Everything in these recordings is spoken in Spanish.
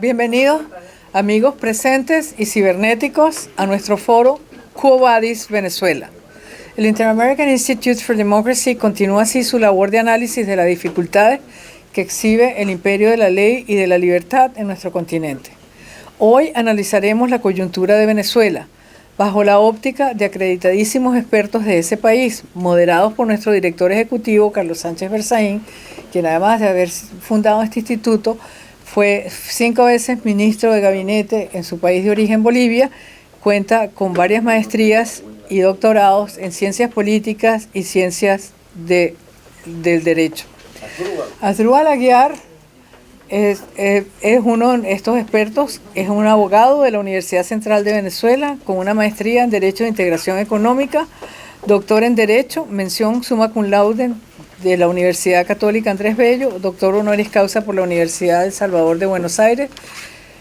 Bienvenidos, amigos presentes y cibernéticos, a nuestro foro Quo Vadis Venezuela. El Inter-American Institute for Democracy continúa así su labor de análisis de las dificultades que exhibe el imperio de la ley y de la libertad en nuestro continente. Hoy analizaremos la coyuntura de Venezuela, bajo la óptica de acreditadísimos expertos de ese país, moderados por nuestro director ejecutivo, Carlos Sánchez Berzaín, quien además de haber fundado este instituto, fue 5 veces ministro de gabinete en su país de origen, Bolivia, cuenta con varias maestrías y doctorados en ciencias políticas y ciencias del derecho. Asdrúbal Aguiar es uno de estos expertos, es un abogado de la Universidad Central de Venezuela con una maestría en Derecho de Integración Económica, doctor en Derecho, mención summa cum laude de la Universidad Católica Andrés Bello, doctor honoris causa por la Universidad del Salvador de Buenos Aires.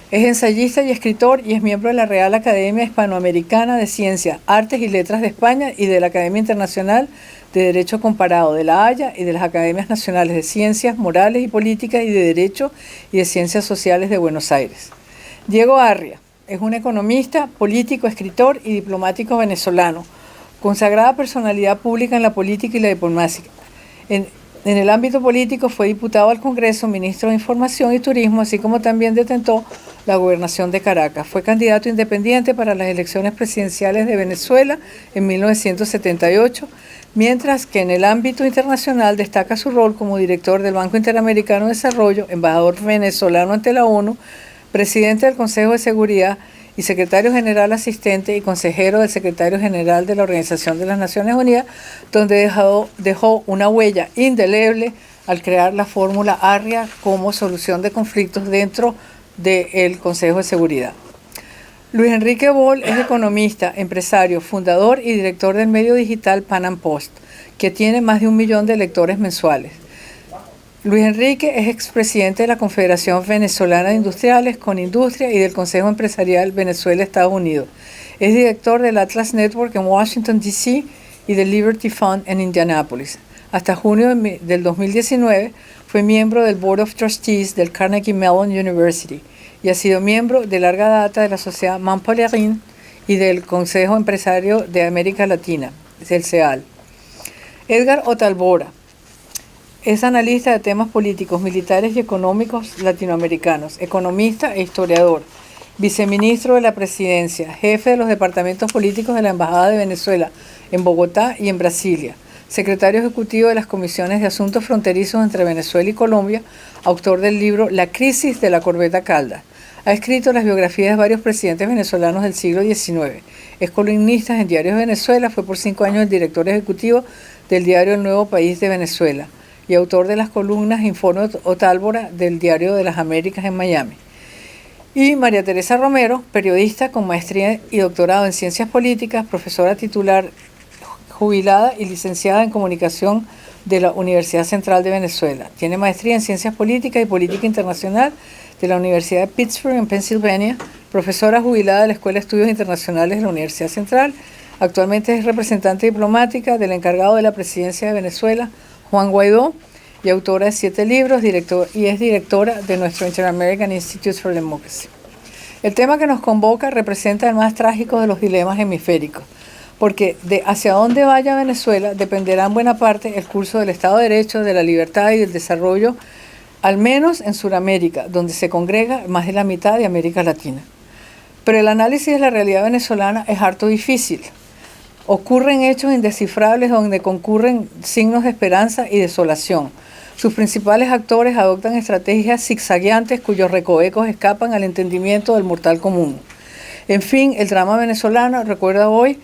Es ensayista y escritor y es miembro de la Real Academia Hispanoamericana de Ciencias, Artes y Letras de España y de la Academia Internacional de Derecho Comparado de La Haya y de las Academias Nacionales de Ciencias Morales y Políticas y de Derecho y de Ciencias Sociales de Buenos Aires. Diego Arria es un economista, político, escritor y diplomático venezolano, consagrada personalidad pública en la política y la diplomacia. En el ámbito político fue diputado al Congreso, ministro de Información y Turismo, así como también detentó la gobernación de Caracas. Fue candidato independiente para las elecciones presidenciales de Venezuela en 1978, mientras que en el ámbito internacional destaca su rol como director del Banco Interamericano de Desarrollo, embajador venezolano ante la ONU, presidente del Consejo de Seguridad y secretario general asistente y consejero del secretario general de la Organización de las Naciones Unidas, donde dejó una huella indeleble al crear la fórmula Arria como solución de conflictos dentro del Consejo de Seguridad. Luis Enrique Boll es economista, empresario, fundador y director del medio digital Pan Am Post, que tiene más de 1 millón de lectores mensuales. Luis Enrique es expresidente de la Confederación Venezolana de Industriales, Conindustria, y del Consejo Empresarial Venezuela-Estados Unidos. Es director del Atlas Network en Washington, D.C. y del Liberty Fund en Indianápolis. Hasta junio del 2019 fue miembro del Board of Trustees del Carnegie Mellon University y ha sido miembro de larga data de la Sociedad Mont-Pelerin y del Consejo Empresario de América Latina, del CEAL. Edgar Otalvora es analista de temas políticos, militares y económicos latinoamericanos, economista e historiador, viceministro de la Presidencia, jefe de los departamentos políticos de la Embajada de Venezuela en Bogotá y en Brasilia, secretario ejecutivo de las Comisiones de Asuntos Fronterizos entre Venezuela y Colombia, autor del libro La crisis de la corbeta Caldas. Ha escrito las biografías de varios presidentes venezolanos del siglo XIX. Es columnista en Diario de Venezuela, fue por 5 años el director ejecutivo del diario El Nuevo País de Venezuela y autor de las columnas Informe Otálvora del Diario de las Américas en Miami. Y María Teresa Romero, periodista con maestría y doctorado en Ciencias Políticas, profesora titular jubilada y licenciada en Comunicación de la Universidad Central de Venezuela. Tiene maestría en Ciencias Políticas y Política Internacional de la Universidad de Pittsburgh en Pensilvania, profesora jubilada de la Escuela de Estudios Internacionales de la Universidad Central. Actualmente es representante diplomática del encargado de la Presidencia de Venezuela, Juan Guaidó, y autora de 7 libros, es directora de nuestro Inter-American Institute for Democracy. El tema que nos convoca representa el más trágico de los dilemas hemisféricos, porque de hacia dónde vaya Venezuela dependerá en buena parte el curso del Estado de Derecho, de la libertad y del desarrollo, al menos en Sudamérica, donde se congrega más de la mitad de América Latina. Pero el análisis de la realidad venezolana es harto difícil. Ocurren hechos indescifrables donde concurren signos de esperanza y desolación. Sus principales actores adoptan estrategias zigzagueantes cuyos recovecos escapan al entendimiento del mortal común. En fin, el drama venezolano recuerda hoy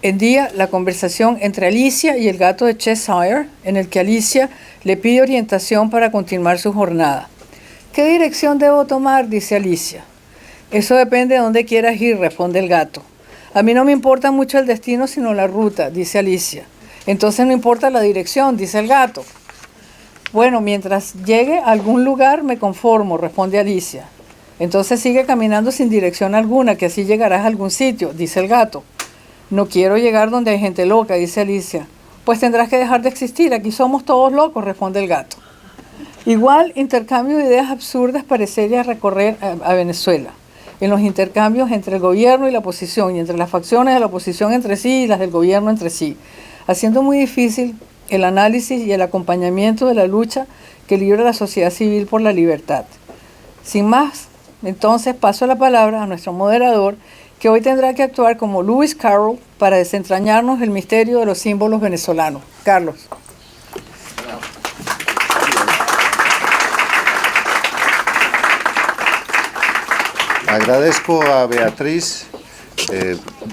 en día la conversación entre Alicia y el gato de Cheshire, en el que Alicia le pide orientación para continuar su jornada. ¿Qué dirección debo tomar?, dice Alicia. Eso depende de dónde quieras ir, responde el gato. A mí no me importa mucho el destino, sino la ruta, dice Alicia. Entonces no importa la dirección, dice el gato. Bueno, mientras llegue a algún lugar me conformo, responde Alicia. Entonces sigue caminando sin dirección alguna, que así llegarás a algún sitio, dice el gato. No quiero llegar donde hay gente loca, dice Alicia. Pues tendrás que dejar de existir, aquí somos todos locos, responde el gato. Igual intercambio de ideas absurdas parecería recorrer a Venezuela, en los intercambios entre el gobierno y la oposición, y entre las facciones de la oposición entre sí y las del gobierno entre sí, haciendo muy difícil el análisis y el acompañamiento de la lucha que libra la sociedad civil por la libertad. Sin más, entonces paso la palabra a nuestro moderador, que hoy tendrá que actuar como Lewis Carroll para desentrañarnos el misterio de los símbolos venezolanos. Carlos. Agradezco a Beatriz,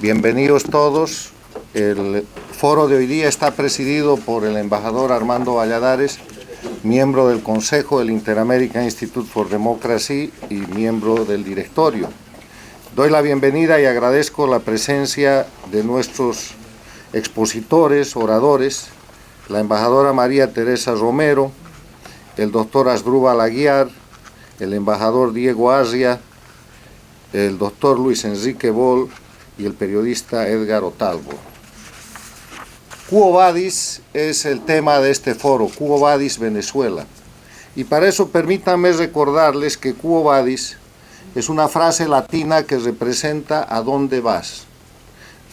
bienvenidos todos. El foro de hoy día está presidido por el embajador Armando Valladares, miembro del Consejo del Inter-American Institute for Democracy y miembro del directorio. Doy la bienvenida y agradezco la presencia de nuestros expositores, oradores, la embajadora María Teresa Romero, el doctor Asdrúbal Aguiar, el embajador Diego Asia, el doctor Luis Enrique Boll y el periodista Edgar Otalvo. Quo Vadis es el tema de este foro, Quo Vadis Venezuela. Y para eso permítanme recordarles que Quo Vadis es una frase latina que representa ¿a dónde vas?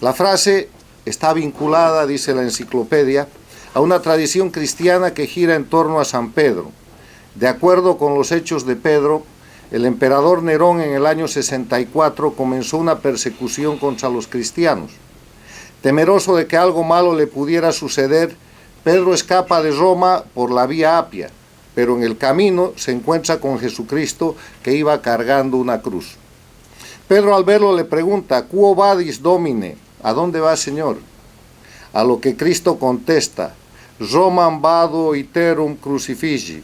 La frase está vinculada, dice la enciclopedia, a una tradición cristiana que gira en torno a San Pedro. De acuerdo con los Hechos de Pedro, el emperador Nerón en el año 64 comenzó una persecución contra los cristianos. Temeroso de que algo malo le pudiera suceder, Pedro escapa de Roma por la vía Apia, pero en el camino se encuentra con Jesucristo que iba cargando una cruz. Pedro al verlo le pregunta, Quo vadis Domine? ¿A dónde va, Señor? A lo que Cristo contesta, Romam vado iterum crucifigi.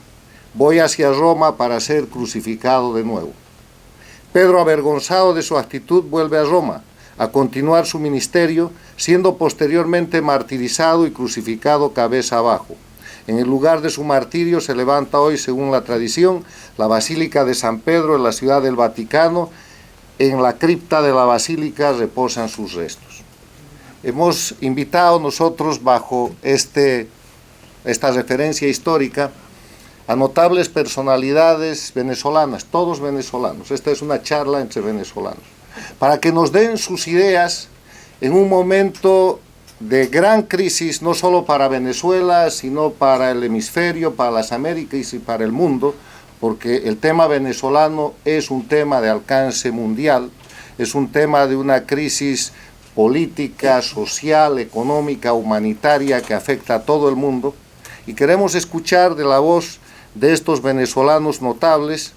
Voy hacia Roma para ser crucificado de nuevo. Pedro, avergonzado de su actitud, vuelve a Roma, a continuar su ministerio, siendo posteriormente martirizado y crucificado cabeza abajo. En el lugar de su martirio se levanta hoy, según la tradición, la Basílica de San Pedro en la Ciudad del Vaticano. En la cripta de la Basílica reposan sus restos. Hemos invitado nosotros, bajo esta referencia histórica, a notables personalidades venezolanas, todos venezolanos. Esta es una charla entre venezolanos, para que nos den sus ideas en un momento de gran crisis, no solo para Venezuela, sino para el hemisferio, para las Américas y para el mundo, porque el tema venezolano es un tema de alcance mundial, es un tema de una crisis política, social, económica, humanitaria que afecta a todo el mundo, y queremos escuchar de la voz de estos venezolanos notables,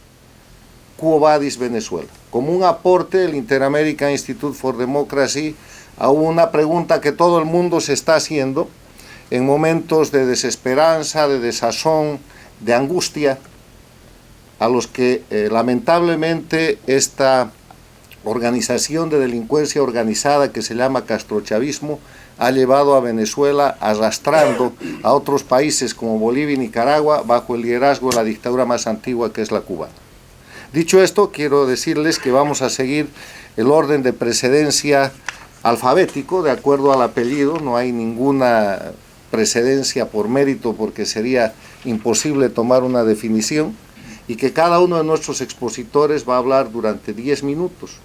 Quo Vadis Venezuela, como un aporte del Inter-American Institute for Democracy a una pregunta que todo el mundo se está haciendo en momentos de desesperanza, de desazón, de angustia, a los que lamentablemente esta organización de delincuencia organizada que se llama castrochavismo ha llevado a Venezuela arrastrando a otros países como Bolivia y Nicaragua bajo el liderazgo de la dictadura más antigua, que es la cubana. Dicho esto, quiero decirles que vamos a seguir el orden de precedencia alfabético, de acuerdo al apellido. No hay ninguna precedencia por mérito, porque sería imposible tomar una definición, y que cada uno de nuestros expositores va a hablar durante 10 minutos.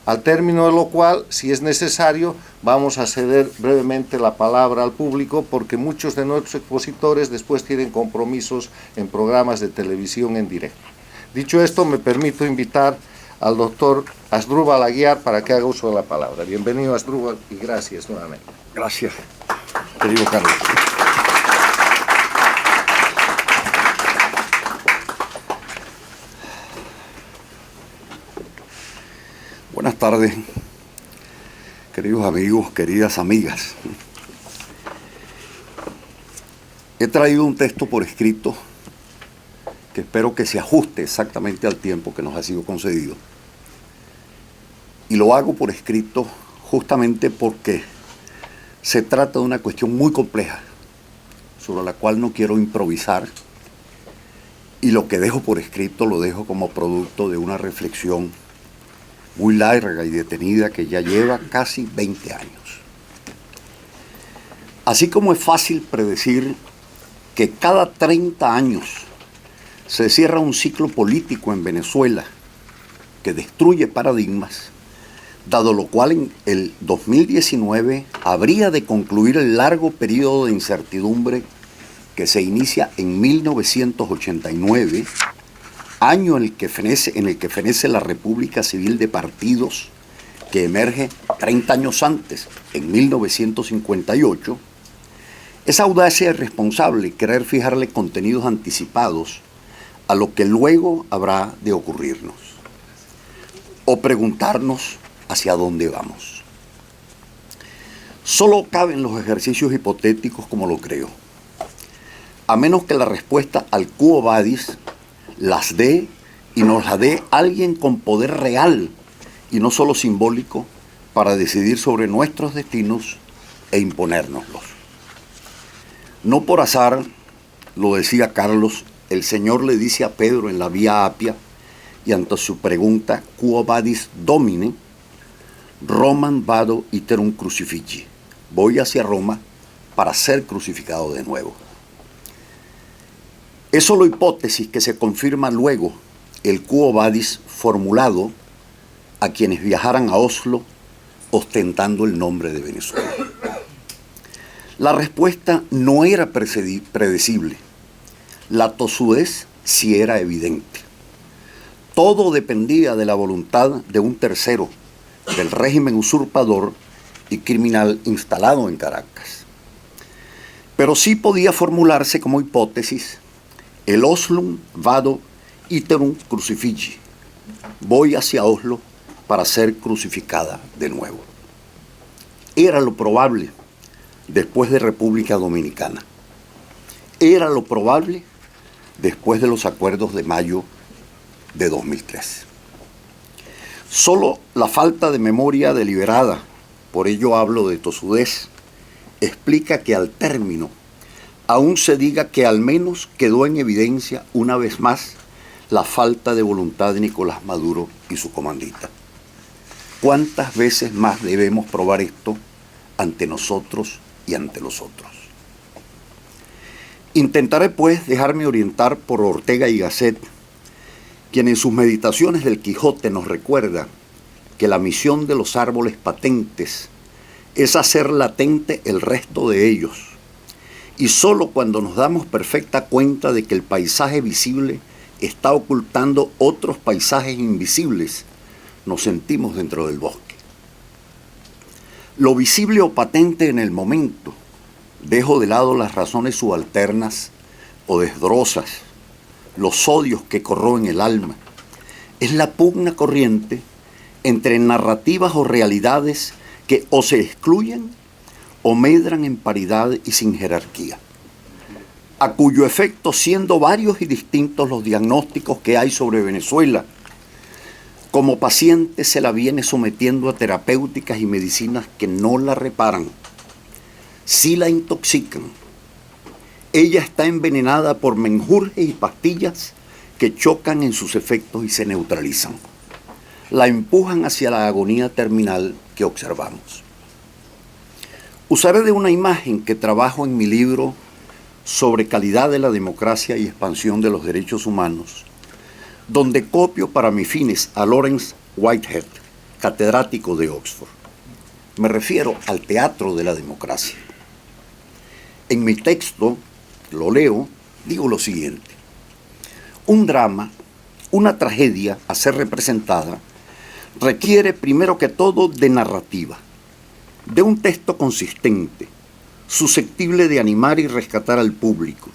Al término de lo cual, si es necesario, vamos a ceder brevemente la palabra al público, porque muchos de nuestros expositores después tienen compromisos en programas de televisión en directo. Dicho esto, me permito invitar al doctor Asdrúbal Aguiar para que haga uso de la palabra. Bienvenido, Asdrúbal, y gracias nuevamente. Gracias, querido Carlos. Buenas tardes, queridos amigos, queridas amigas. He traído un texto por escrito que espero que se ajuste exactamente al tiempo que nos ha sido concedido. Y lo hago por escrito justamente porque se trata de una cuestión muy compleja, sobre la cual no quiero improvisar, y lo que dejo por escrito lo dejo como producto de una reflexión muy larga y detenida que ya lleva casi 20 años. Así como es fácil predecir que cada 30 años se cierra un ciclo político en Venezuela que destruye paradigmas, dado lo cual en el 2019 habría de concluir el largo periodo de incertidumbre que se inicia en 1989, año en el que fenece la República Civil de Partidos, que emerge 30 años antes, en 1958. Es audacia irresponsable querer fijarle contenidos anticipados a lo que luego habrá de ocurrirnos, o preguntarnos hacia dónde vamos. Solo caben los ejercicios hipotéticos como lo creo, a menos que la respuesta al Quo Vadis las dé y nos la dé alguien con poder real y no solo simbólico para decidir sobre nuestros destinos e imponérnoslos. No por azar, lo decía Carlos, el Señor le dice a Pedro en la Vía Apia, y ante su pregunta, Quo Vadis Domine, Romam vado iterum crucifixi. Voy hacia Roma para ser crucificado de nuevo. Es solo hipótesis que se confirma luego el Quo Vadis formulado a quienes viajaran a Oslo ostentando el nombre de Venezuela. La respuesta no era predecible. La tosudez sí era evidente. Todo dependía de la voluntad de un tercero, del régimen usurpador y criminal instalado en Caracas. Pero sí podía formularse como hipótesis el Oslum vado iterum crucifixi. Voy hacia Oslo para ser crucificada de nuevo. Era lo probable después de República Dominicana. Era lo probable después de los acuerdos de mayo de 2003. Solo la falta de memoria deliberada, por ello hablo de tosudez, explica que al término aún se diga que al menos quedó en evidencia una vez más la falta de voluntad de Nicolás Maduro y su comandita. ¿Cuántas veces más debemos probar esto ante nosotros y ante los otros? Intentaré pues dejarme orientar por Ortega y Gasset, quien en sus meditaciones del Quijote nos recuerda que la misión de los árboles patentes es hacer latente el resto de ellos, y solo cuando nos damos perfecta cuenta de que el paisaje visible está ocultando otros paisajes invisibles, nos sentimos dentro del bosque. Lo visible o patente en el momento, dejo de lado las razones subalternas o desdrosas, los odios que corroen el alma, es la pugna corriente entre narrativas o realidades que o se excluyen o medran en paridad y sin jerarquía, a cuyo efecto, siendo varios y distintos los diagnósticos que hay sobre Venezuela, como paciente se la viene sometiendo a terapéuticas y medicinas que no la reparan, sí la intoxican. Ella está envenenada por menjurjes y pastillas que chocan en sus efectos y se neutralizan. La empujan hacia la agonía terminal que observamos. Usaré de una imagen que trabajo en mi libro sobre calidad de la democracia y expansión de los derechos humanos, donde copio para mis fines a Lawrence Whitehead, catedrático de Oxford. Me refiero al teatro de la democracia. En mi texto, lo leo, digo lo siguiente: un drama, una tragedia a ser representada, requiere primero que todo de narrativa, de un texto consistente, susceptible de animar y rescatar al público,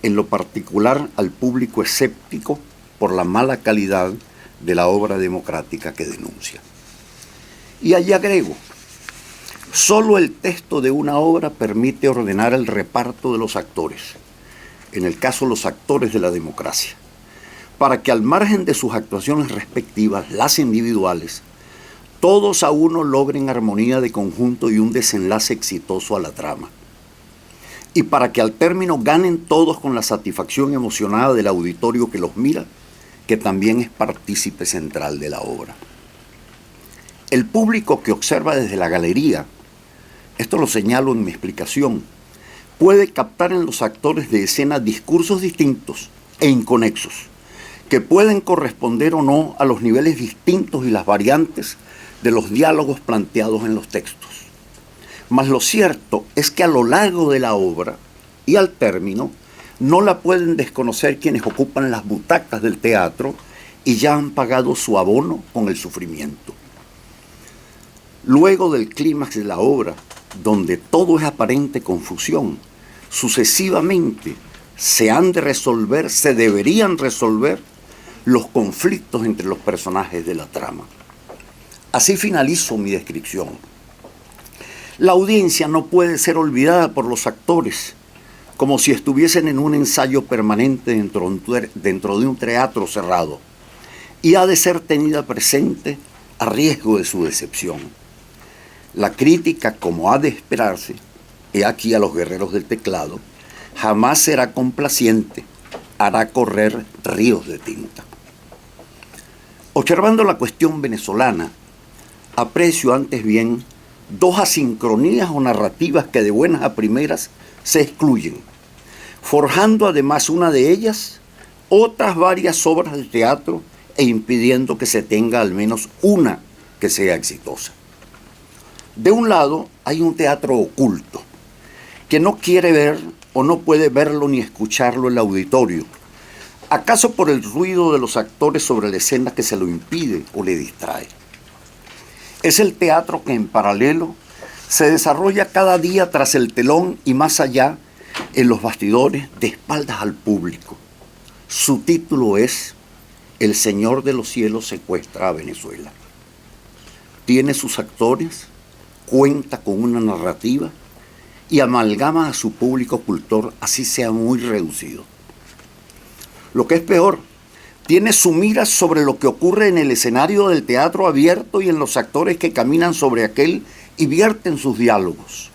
en lo particular al público escéptico por la mala calidad de la obra democrática que denuncia. Y allí agrego, solo el texto de una obra permite ordenar el reparto de los actores, en el caso los actores de la democracia, para que al margen de sus actuaciones respectivas, las individuales, todos a uno logren armonía de conjunto y un desenlace exitoso a la trama. Y para que al término ganen todos con la satisfacción emocionada del auditorio que los mira, que también es partícipe central de la obra. El público que observa desde la galería, esto lo señalo en mi explicación, puede captar en los actores de escena discursos distintos, e inconexos, que pueden corresponder o no a los niveles distintos y las variantes de los diálogos planteados en los textos. Mas lo cierto es que a lo largo de la obra y al término, no la pueden desconocer quienes ocupan las butacas del teatro y ya han pagado su abono con el sufrimiento. Luego del clímax de la obra, donde todo es aparente confusión, sucesivamente se deberían resolver los conflictos entre los personajes de la trama. Así finalizo mi descripción. La audiencia no puede ser olvidada por los actores, como si estuviesen en un ensayo permanente dentro de un teatro cerrado, y ha de ser tenida presente a riesgo de su decepción. La crítica, como ha de esperarse, he aquí a los guerreros del teclado, jamás será complaciente, hará correr ríos de tinta. Observando la cuestión venezolana, aprecio antes bien dos asincronías o narrativas que de buenas a primeras se excluyen, forjando además una de ellas otras varias obras de teatro e impidiendo que se tenga al menos una que sea exitosa. De un lado hay un teatro oculto, que no quiere ver o no puede verlo ni escucharlo el auditorio, acaso por el ruido de los actores sobre la escena que se lo impide o le distrae. Es el teatro que en paralelo se desarrolla cada día tras el telón y más allá en los bastidores de espaldas al público. Su título es El Señor de los Cielos secuestra a Venezuela. Tiene sus actores, cuenta con una narrativa y amalgama a su público cultor, así sea muy reducido. Lo que es peor, tiene su mira sobre lo que ocurre en el escenario del teatro abierto y en los actores que caminan sobre aquel y vierten sus diálogos.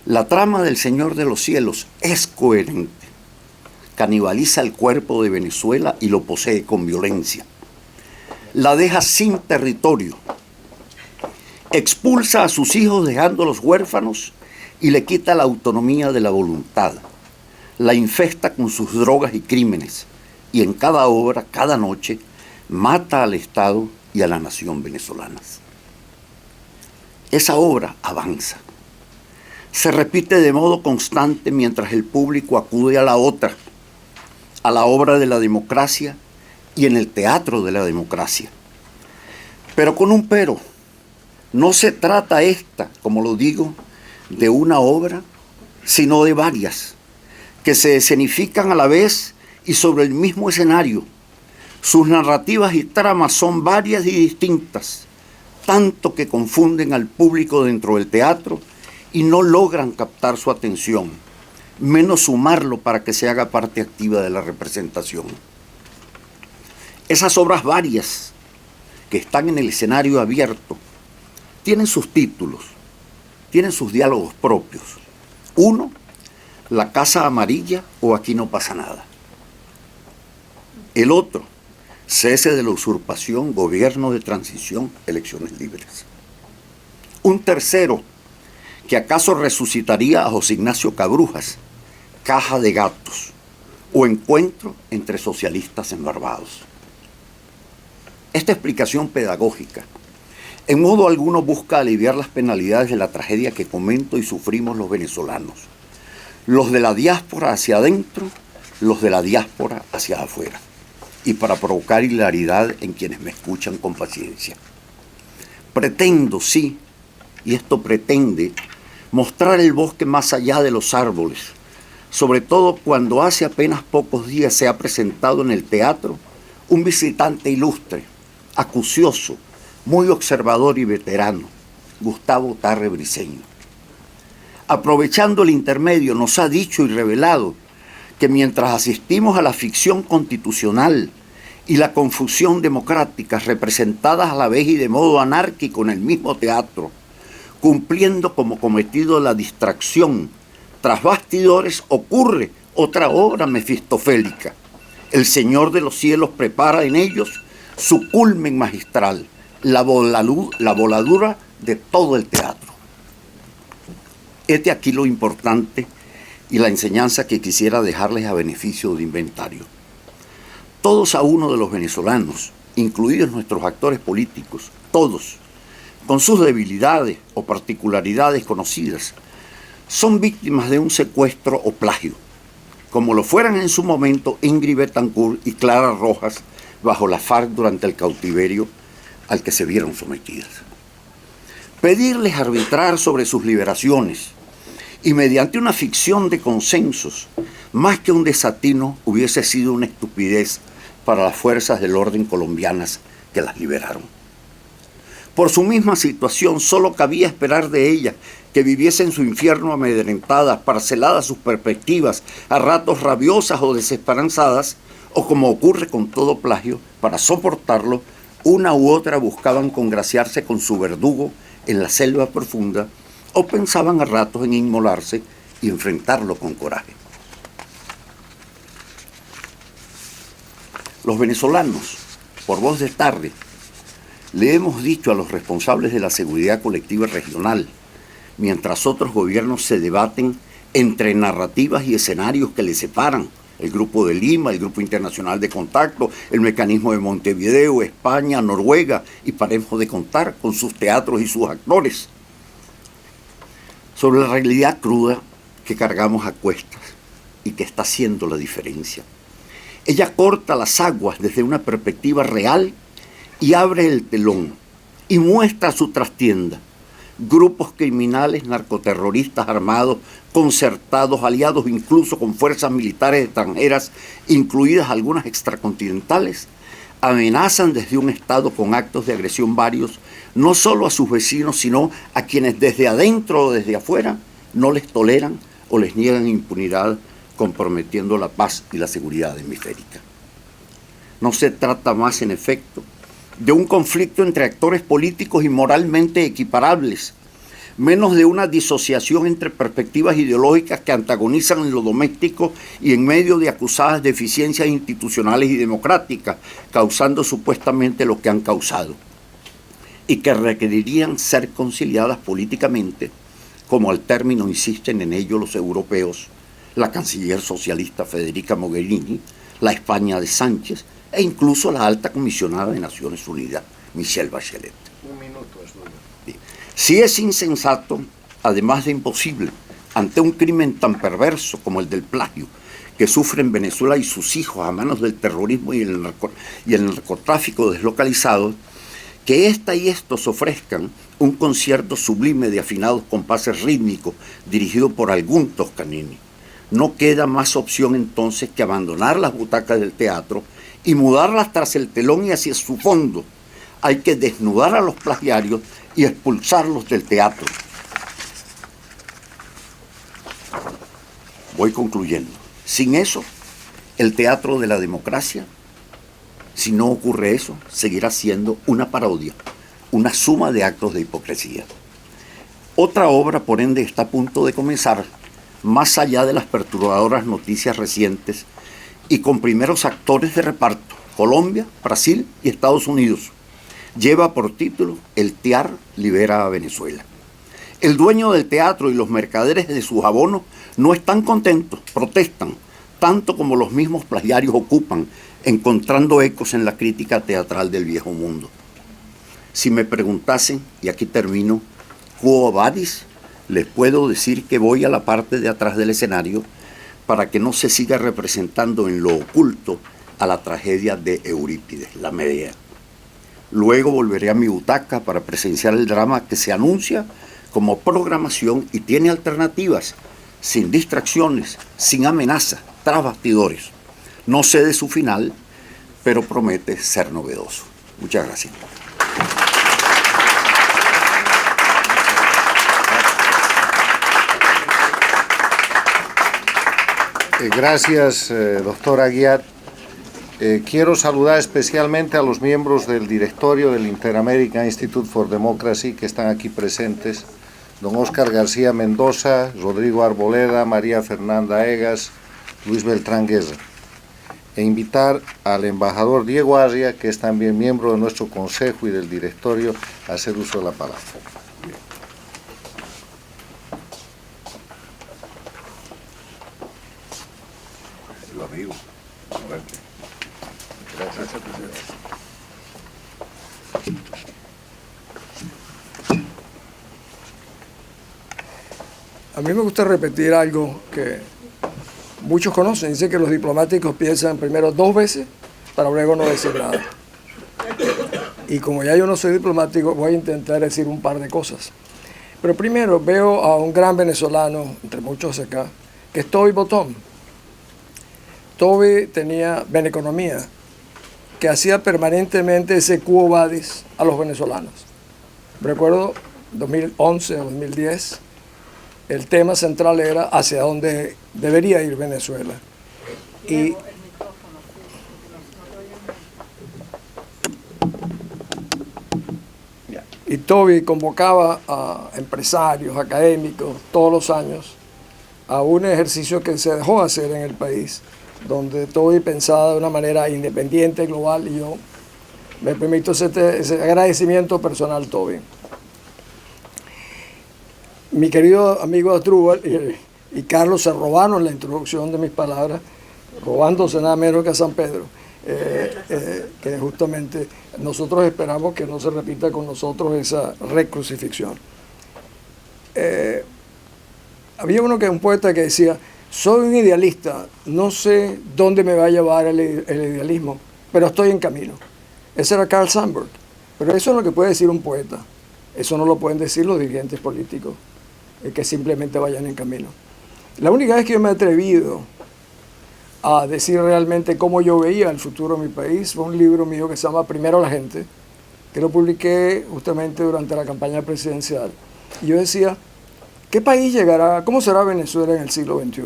La trama del Señor de los Cielos es coherente. Canibaliza el cuerpo de Venezuela y lo posee con violencia. La deja sin territorio. Expulsa a sus hijos dejándolos huérfanos y le quita la autonomía de la voluntad. La infesta con sus drogas y crímenes. Y en cada obra, cada noche, mata al Estado y a la nación venezolanas. Esa obra avanza. Se repite de modo constante mientras el público acude a la otra, a la obra de la democracia y en el teatro de la democracia. Pero con un pero, no se trata esta, como lo digo, de una obra, sino de varias, que se escenifican a la vez y sobre el mismo escenario. Sus narrativas y tramas son varias y distintas, tanto que confunden al público dentro del teatro y no logran captar su atención, menos sumarlo para que se haga parte activa de la representación. Esas obras varias que están en el escenario abierto tienen sus títulos, tienen sus diálogos propios. Uno, La Casa Amarilla o Aquí no pasa nada. El otro, Cese de la usurpación, gobierno de transición, elecciones libres. Un tercero, que acaso resucitaría a José Ignacio Cabrujas, Caja de Gatos, o Encuentro entre socialistas en Barbados. Esta explicación pedagógica, en modo alguno busca aliviar las penalidades de la tragedia que comento y sufrimos los venezolanos, los de la diáspora hacia adentro, los de la diáspora hacia afuera, y para provocar hilaridad en quienes me escuchan con paciencia. Pretendo, sí, y esto pretende, mostrar el bosque más allá de los árboles, sobre todo cuando hace apenas pocos días se ha presentado en el teatro un visitante ilustre, acucioso, muy observador y veterano, Gustavo Tarre Briceño. Aprovechando el intermedio, nos ha dicho y revelado que mientras asistimos a la ficción constitucional y la confusión democrática representadas a la vez y de modo anárquico en el mismo teatro, cumpliendo como cometido la distracción, tras bastidores ocurre otra obra mefistofélica. El Señor de los Cielos prepara en ellos su culmen magistral, la voladura de todo el teatro. Este aquí lo importante y la enseñanza que quisiera dejarles a beneficio de inventario. Todos a uno de los venezolanos, incluidos nuestros actores políticos, todos, con sus debilidades o particularidades conocidas, son víctimas de un secuestro o plagio, como lo fueran en su momento Ingrid Betancourt y Clara Rojas bajo la FARC durante el cautiverio al que se vieron sometidas. Pedirles arbitrar sobre sus liberaciones y mediante una ficción de consensos, más que un desatino, hubiese sido una estupidez para las fuerzas del orden colombianas que las liberaron. Por su misma situación, solo cabía esperar de ellas que viviesen su infierno amedrentadas, parceladas sus perspectivas, a ratos rabiosas o desesperanzadas, o como ocurre con todo plagio, para soportarlo, una u otra buscaban congraciarse con su verdugo en la selva profunda, o pensaban a ratos en inmolarse y enfrentarlo con coraje. Los venezolanos, por voz de tarde, le hemos dicho a los responsables de la seguridad colectiva regional, mientras otros gobiernos se debaten entre narrativas y escenarios que les separan, el Grupo de Lima, el Grupo Internacional de Contacto, el Mecanismo de Montevideo, España, Noruega, y paremos de contar con sus teatros y sus actores, sobre la realidad cruda que cargamos a cuestas y que está haciendo la diferencia. Ella corta las aguas desde una perspectiva real y abre el telón y muestra su trastienda. Grupos criminales, narcoterroristas armados, concertados, aliados incluso con fuerzas militares extranjeras, incluidas algunas extracontinentales, amenazan desde un Estado con actos de agresión varios, no solo a sus vecinos, sino a quienes desde adentro o desde afuera no les toleran o les niegan impunidad, comprometiendo la paz y la seguridad hemisférica. No se trata más, en efecto, de un conflicto entre actores políticos y moralmente equiparables, menos de una disociación entre perspectivas ideológicas que antagonizan en lo doméstico y en medio de acusadas deficiencias institucionales y democráticas, causando supuestamente lo que han causado, y que requerirían ser conciliadas políticamente, como al término insisten en ello los europeos, la canciller socialista Federica Mogherini, la España de Sánchez, e incluso la alta comisionada de Naciones Unidas, Michelle Bachelet. Un minuto, es bueno. Si es insensato, además de imposible, ante un crimen tan perverso como el del plagio, que sufren Venezuela y sus hijos a manos del terrorismo y el narcotráfico deslocalizado, que esta y estos ofrezcan un concierto sublime de afinados compases rítmicos dirigido por algún Toscanini. No queda más opción entonces que abandonar las butacas del teatro y mudarlas tras el telón y hacia su fondo. Hay que desnudar a los plagiarios y expulsarlos del teatro. Voy concluyendo. Sin eso, el teatro de la democracia, si no ocurre eso, seguirá siendo una parodia, una suma de actos de hipocresía. Otra obra, por ende, está a punto de comenzar, más allá de las perturbadoras noticias recientes, y con primeros actores de reparto, Colombia, Brasil y Estados Unidos. Lleva por título El TIAR libera a Venezuela. El dueño del teatro y los mercaderes de sus abonos no están contentos, protestan, tanto como los mismos plagiarios ocupan, encontrando ecos en la crítica teatral del viejo mundo. Si me preguntasen, y aquí termino, quo vadis, les puedo decir que voy a la parte de atrás del escenario para que no se siga representando en lo oculto a la tragedia de Eurípides, la Medea. Luego volveré a mi butaca para presenciar el drama que se anuncia como programación y tiene alternativas, sin distracciones, sin amenazas, tras bastidores. No sé de su final, pero promete ser novedoso. Muchas gracias. Gracias, doctor Aguiar. Quiero saludar especialmente a los miembros del directorio del Inter-American Institute for Democracy que están aquí presentes, don Óscar García Mendoza, Rodrigo Arboleda, María Fernanda Egas, Luis Beltrán Guerra, e invitar al embajador Diego Arria, que es también miembro de nuestro consejo y del directorio, a hacer uso de la palabra. Lo amigo. Gracias, presidente. A mí me gusta repetir algo que muchos conocen. Dice que los diplomáticos piensan primero 2 veces para luego no decir nada. Y como ya yo no soy diplomático, voy a intentar decir un par de cosas. Pero primero veo a un gran venezolano, entre muchos acá, que es Toby Botón. Toby tenía Beneconomía, que hacía permanentemente ese quo vadis a los venezolanos. Recuerdo 2011 o 2010, el tema central era hacia dónde debería ir Venezuela. Y Toby convocaba a empresarios, académicos, todos los años, a un ejercicio que se dejó hacer en el país, donde Toby pensaba de una manera independiente, global, y yo me permito ese agradecimiento personal, Toby. Mi querido amigo Asdrúbal y Carlos se robaron la introducción de mis palabras, robándose nada menos que a San Pedro, que justamente nosotros esperamos que no se repita con nosotros esa recrucifixión. Había un poeta que decía: soy un idealista, no sé dónde me va a llevar el idealismo, pero estoy en camino. Ese era Carl Sandburg. Pero eso es lo que puede decir un poeta. Eso no lo pueden decir los dirigentes políticos, que simplemente vayan en camino. La única vez que yo me he atrevido a decir realmente cómo yo veía el futuro de mi país fue un libro mío que se llama Primero la Gente, que lo publiqué justamente durante la campaña presidencial. Y yo decía: ¿qué país llegará? ¿Cómo será Venezuela en el siglo XXI?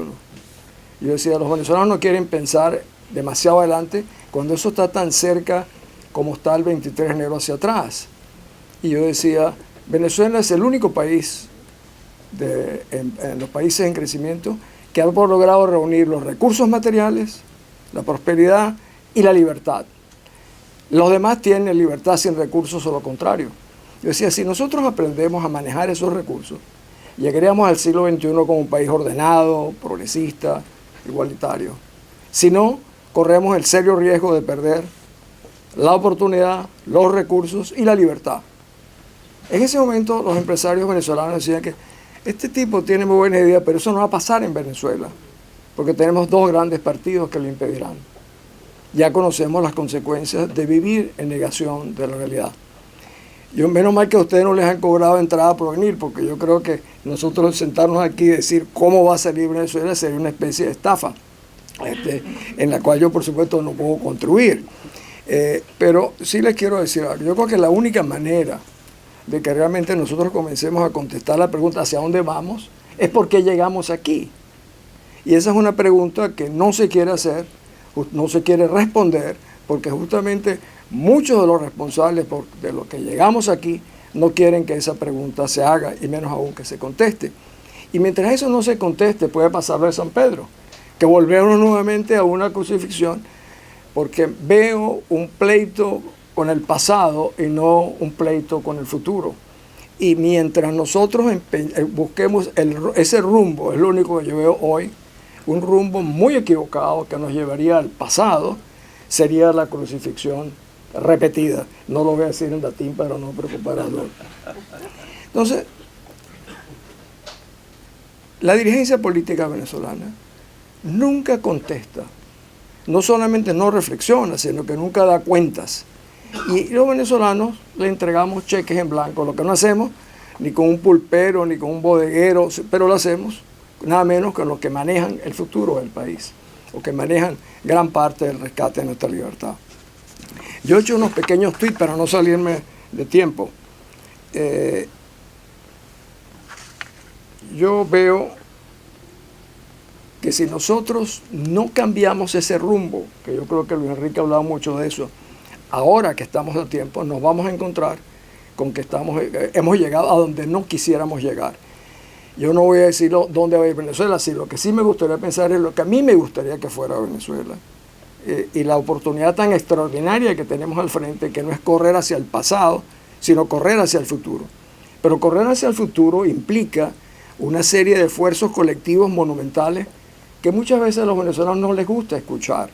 Yo decía: los venezolanos no quieren pensar demasiado adelante cuando eso está tan cerca como está el 23 de enero hacia atrás. Y yo decía: Venezuela es el único país en los países en crecimiento que ha logrado reunir los recursos materiales, la prosperidad y la libertad. Los demás tienen libertad sin recursos o lo contrario. Yo decía: si nosotros aprendemos a manejar esos recursos, llegaríamos al siglo XXI como un país ordenado, progresista, igualitario. Si no, corremos el serio riesgo de perder la oportunidad, los recursos y la libertad. En ese momento los empresarios venezolanos decían que este tipo tiene muy buena idea, pero eso no va a pasar en Venezuela, porque tenemos 2 grandes partidos que lo impedirán. Ya conocemos las consecuencias de vivir en negación de la realidad. Yo, menos mal que a ustedes no les han cobrado entrada por venir, porque yo creo que nosotros sentarnos aquí y decir cómo va a salir Venezuela sería una especie de estafa, en la cual yo por supuesto no puedo contribuir. Pero sí les quiero decir algo. Yo creo que la única manera de que realmente nosotros comencemos a contestar la pregunta hacia dónde vamos es por qué llegamos aquí. Y esa es una pregunta que no se quiere hacer, no se quiere responder, porque justamente muchos de los responsables de lo que llegamos aquí no quieren que esa pregunta se haga, y menos aún que se conteste. Y mientras eso no se conteste, puede pasarlo de San Pedro, que volvemos nuevamente a una crucifixión, porque veo un pleito con el pasado y no un pleito con el futuro. Y mientras nosotros busquemos ese rumbo, es lo único que yo veo hoy, un rumbo muy equivocado que nos llevaría al pasado, sería la crucifixión repetida. No lo voy a decir en latín para no preocupar a los. Entonces, la dirigencia política venezolana nunca contesta, no solamente no reflexiona, sino que nunca da cuentas. Y los venezolanos le entregamos cheques en blanco, lo que no hacemos ni con un pulpero, ni con un bodeguero, pero lo hacemos nada menos que los que manejan el futuro del país, o que manejan gran parte del rescate de nuestra libertad. Yo he hecho unos pequeños tweets para no salirme de tiempo. Yo veo que si nosotros no cambiamos ese rumbo, que yo creo que Luis Enrique ha hablado mucho de eso, ahora que estamos a tiempo, nos vamos a encontrar con que hemos llegado a donde no quisiéramos llegar. Yo no voy a decir dónde va a ir Venezuela, sino lo que sí me gustaría pensar es lo que a mí me gustaría que fuera Venezuela. Y la oportunidad tan extraordinaria que tenemos al frente, que no es correr hacia el pasado, sino correr hacia el futuro. Pero correr hacia el futuro implica una serie de esfuerzos colectivos monumentales que muchas veces a los venezolanos no les gusta escuchar.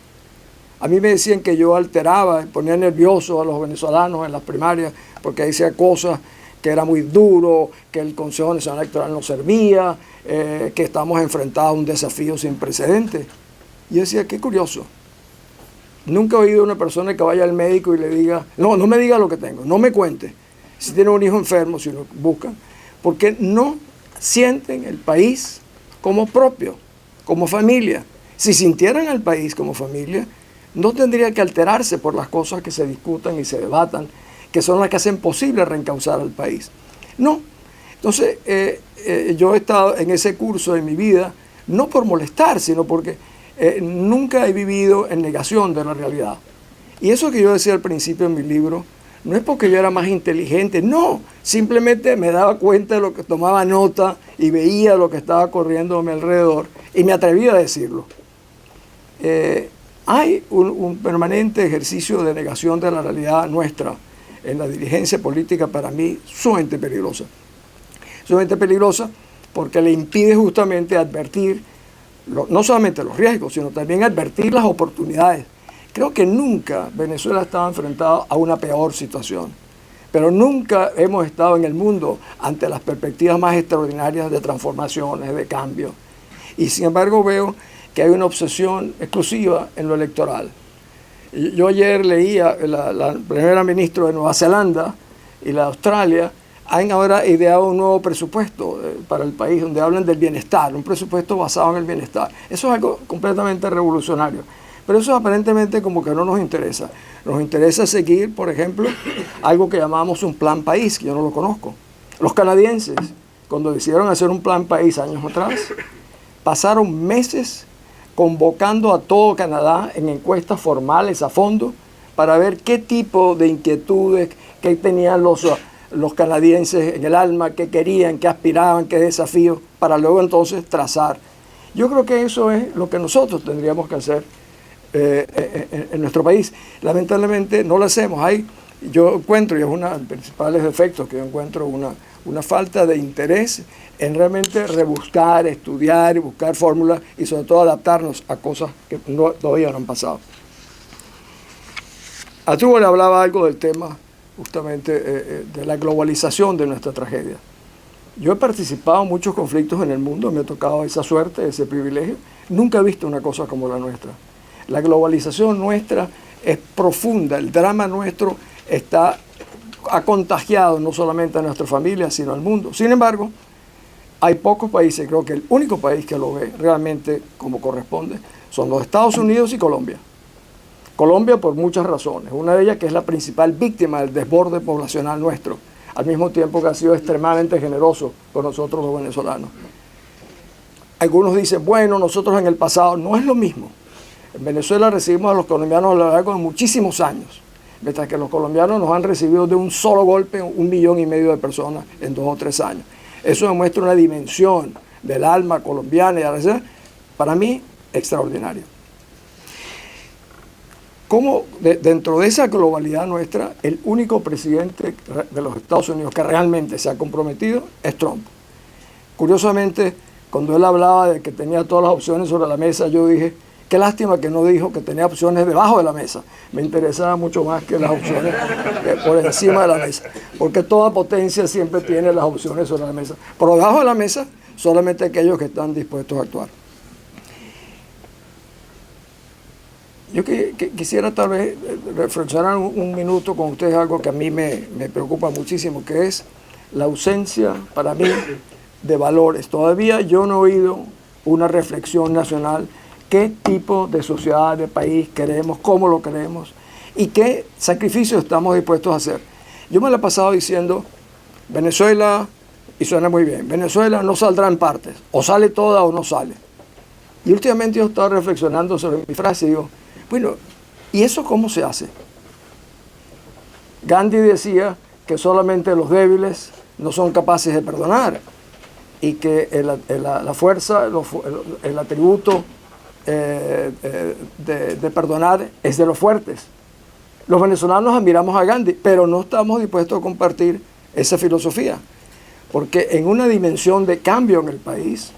A mí me decían que yo alteraba, ponía nervioso a los venezolanos en las primarias porque decía cosas que era muy duro, que el Consejo Nacional Electoral no servía, que estamos enfrentados a un desafío sin precedentes. Y yo decía, qué curioso. Nunca he oído a una persona que vaya al médico y le diga, no me diga lo que tengo, no me cuente. Si tiene un hijo enfermo, si lo buscan, porque no sienten el país como propio, como familia. Si sintieran el país como familia, no tendría que alterarse por las cosas que se discutan y se debatan, que son las que hacen posible reencauzar al país. No. Entonces, yo he estado en ese curso de mi vida, no por molestar, sino porque nunca he vivido en negación de la realidad. Y eso que yo decía al principio en mi libro, no es porque yo era más inteligente, no, simplemente me daba cuenta de lo que tomaba nota y veía lo que estaba corriendo a mi alrededor y me atrevía a decirlo. Hay un permanente ejercicio de negación de la realidad nuestra en la dirigencia política, para mí sumamente peligrosa. Sumamente peligrosa porque le impide justamente advertir no solamente los riesgos, sino también advertir las oportunidades. Creo que nunca Venezuela estaba enfrentada a una peor situación, pero nunca hemos estado en el mundo ante las perspectivas más extraordinarias de transformaciones, de cambio. Y sin embargo veo que hay una obsesión exclusiva en lo electoral. Yo ayer leía la primera ministra de Nueva Zelanda y la de Australia han ahora ideado un nuevo presupuesto para el país donde hablan del bienestar, un presupuesto basado en el bienestar. Eso es algo completamente revolucionario. Pero eso aparentemente como que no nos interesa. Nos interesa seguir, por ejemplo, algo que llamamos un plan país, que yo no lo conozco. Los canadienses, cuando decidieron hacer un plan país años atrás, pasaron meses convocando a todo Canadá en encuestas formales a fondo para ver qué tipo de inquietudes, qué tenían los canadienses en el alma, qué querían, qué aspiraban, qué desafíos, para luego entonces trazar. Yo creo que eso es lo que nosotros tendríamos que hacer en nuestro país. Lamentablemente no lo hacemos. Yo encuentro, y es uno de los principales defectos que yo encuentro, una falta de interés en realmente rebuscar, estudiar y buscar fórmulas y sobre todo adaptarnos a cosas que todavía no han pasado. Arturo le hablaba algo del tema justamente de la globalización de nuestra tragedia. Yo he participado en muchos conflictos en el mundo, me ha tocado esa suerte, ese privilegio. Nunca he visto una cosa como la nuestra. La globalización nuestra es profunda, el drama nuestro ha contagiado no solamente a nuestra familia, sino al mundo. Sin embargo, hay pocos países, creo que el único país que lo ve realmente como corresponde son los Estados Unidos y Colombia. Colombia por muchas razones, una de ellas que es la principal víctima del desborde poblacional nuestro, al mismo tiempo que ha sido extremadamente generoso con nosotros los venezolanos. Algunos dicen, bueno, nosotros en el pasado, no es lo mismo. En Venezuela recibimos a los colombianos a lo largo de muchísimos años, mientras que los colombianos nos han recibido de un solo golpe 1,5 millones de personas en 2 o 3 años. Eso demuestra una dimensión del alma colombiana y a veces, para mí, extraordinaria. Como dentro de esa globalidad nuestra, el único presidente de los Estados Unidos que realmente se ha comprometido es Trump. Curiosamente, cuando él hablaba de que tenía todas las opciones sobre la mesa, yo dije, qué lástima que no dijo que tenía opciones debajo de la mesa. Me interesaba mucho más que las opciones por encima de la mesa, porque toda potencia siempre tiene las opciones sobre la mesa. Pero debajo de la mesa, solamente aquellos que están dispuestos a actuar. Yo quisiera tal vez reflexionar un minuto con ustedes algo que a mí me preocupa muchísimo, que es la ausencia para mí de valores. Todavía yo no he oído una reflexión nacional, qué tipo de sociedad, de país queremos, cómo lo queremos y qué sacrificios estamos dispuestos a hacer. Yo me la he pasado diciendo, Venezuela, y suena muy bien, Venezuela no saldrá en partes, o sale toda o no sale. Y últimamente yo estaba reflexionando sobre mi frase y digo, bueno, ¿y eso cómo se hace? Gandhi decía que solamente los débiles no son capaces de perdonar y que la fuerza, el atributo de perdonar es de los fuertes. Los venezolanos admiramos a Gandhi, pero no estamos dispuestos a compartir esa filosofía, porque en una dimensión de cambio en el país,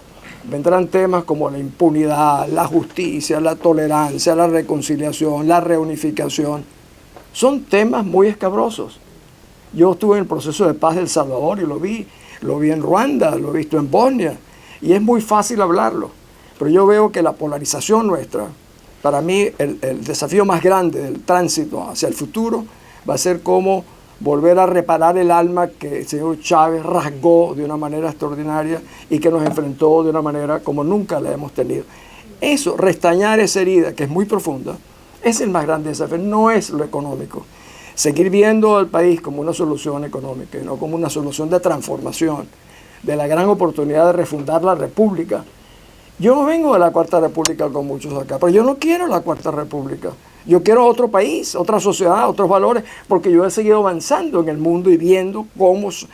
vendrán temas como la impunidad, la justicia, la tolerancia, la reconciliación, la reunificación. Son temas muy escabrosos. Yo estuve en el proceso de paz de El Salvador y lo vi en Ruanda, lo he visto en Bosnia, y es muy fácil hablarlo. Pero yo veo que la polarización nuestra, para mí el desafío más grande del tránsito hacia el futuro va a ser cómo volver a reparar el alma que el señor Chávez rasgó de una manera extraordinaria y que nos enfrentó de una manera como nunca la hemos tenido. Eso, restañar esa herida que es muy profunda, es el más grande desafío, no es lo económico. Seguir viendo al país como una solución económica y no como una solución de transformación, de la gran oportunidad de refundar la República. Yo no vengo de la Cuarta República con muchos acá, pero yo no quiero la Cuarta República. Yo quiero otro país, otra sociedad, otros valores, porque yo he seguido avanzando en el mundo y viendo cómo se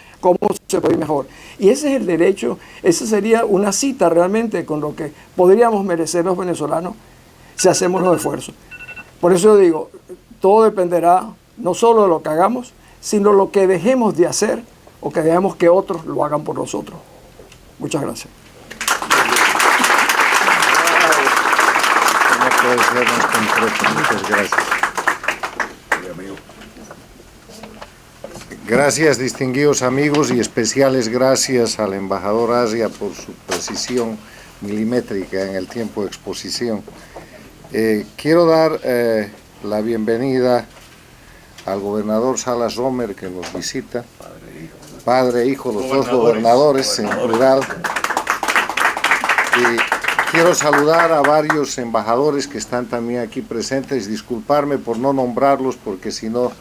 puede ir mejor. Y ese es el derecho, esa sería una cita realmente con lo que podríamos merecer los venezolanos si hacemos los esfuerzos. Por eso yo digo, todo dependerá no solo de lo que hagamos, sino lo que dejemos de hacer o que dejemos que otros lo hagan por nosotros. Muchas gracias. Muchas gracias. Gracias, distinguidos amigos, y especiales gracias al embajador Aria por su precisión milimétrica en el tiempo de exposición. Quiero dar la bienvenida al gobernador Salas Romer, que nos visita, padre e hijo, los dos gobernadores en plural. Y quiero saludar a varios embajadores que están también aquí presentes, disculparme por no nombrarlos porque si no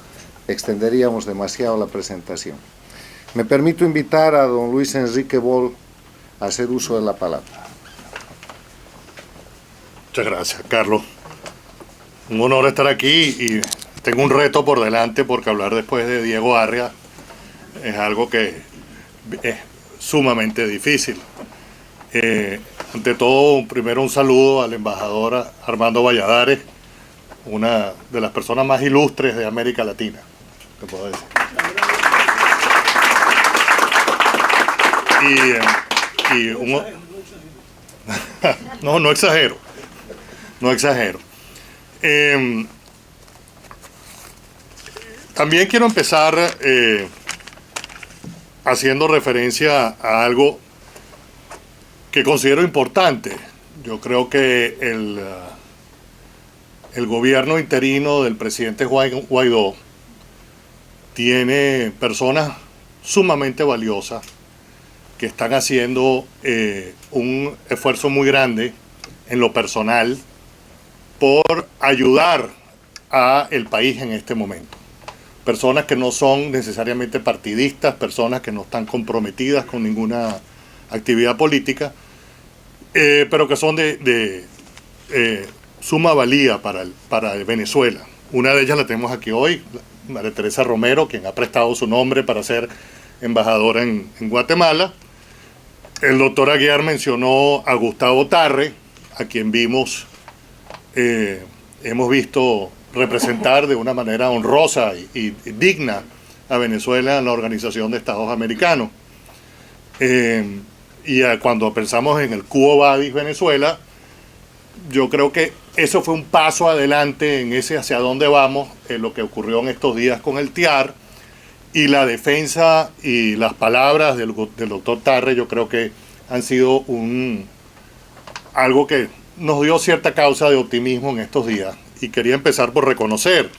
extenderíamos demasiado la presentación. Me permito invitar a don Luis Enrique Boll a hacer uso de la palabra. Muchas gracias, Carlos. Un honor estar aquí y tengo un reto por delante porque hablar después de Diego Arria es algo que es sumamente difícil. Ante todo, primero un saludo al embajador Armando Valladares, una de las personas más ilustres de América Latina, te puedo decir. No exagero, no exagero. También quiero empezar haciendo referencia a algo que considero importante. Yo creo que el gobierno interino del presidente Guaidó tiene personas sumamente valiosas que están haciendo un esfuerzo muy grande en lo personal por ayudar a el país en este momento. Personas que no son necesariamente partidistas, personas que no están comprometidas con ninguna actividad política, pero que son de suma valía para Venezuela. Una de ellas la tenemos aquí hoy, María Teresa Romero, quien ha prestado su nombre para ser embajadora en Guatemala. El doctor Aguiar mencionó a Gustavo Tarre, a quien hemos visto representar de una manera honrosa y digna a Venezuela en la Organización de Estados Americanos. Cuando pensamos en el Quo Vadis Venezuela, yo creo que eso fue un paso adelante en ese hacia dónde vamos, en lo que ocurrió en estos días con el TIAR, y la defensa y las palabras del doctor Tarre yo creo que han sido algo que nos dio cierta causa de optimismo en estos días. Y quería empezar por reconocer,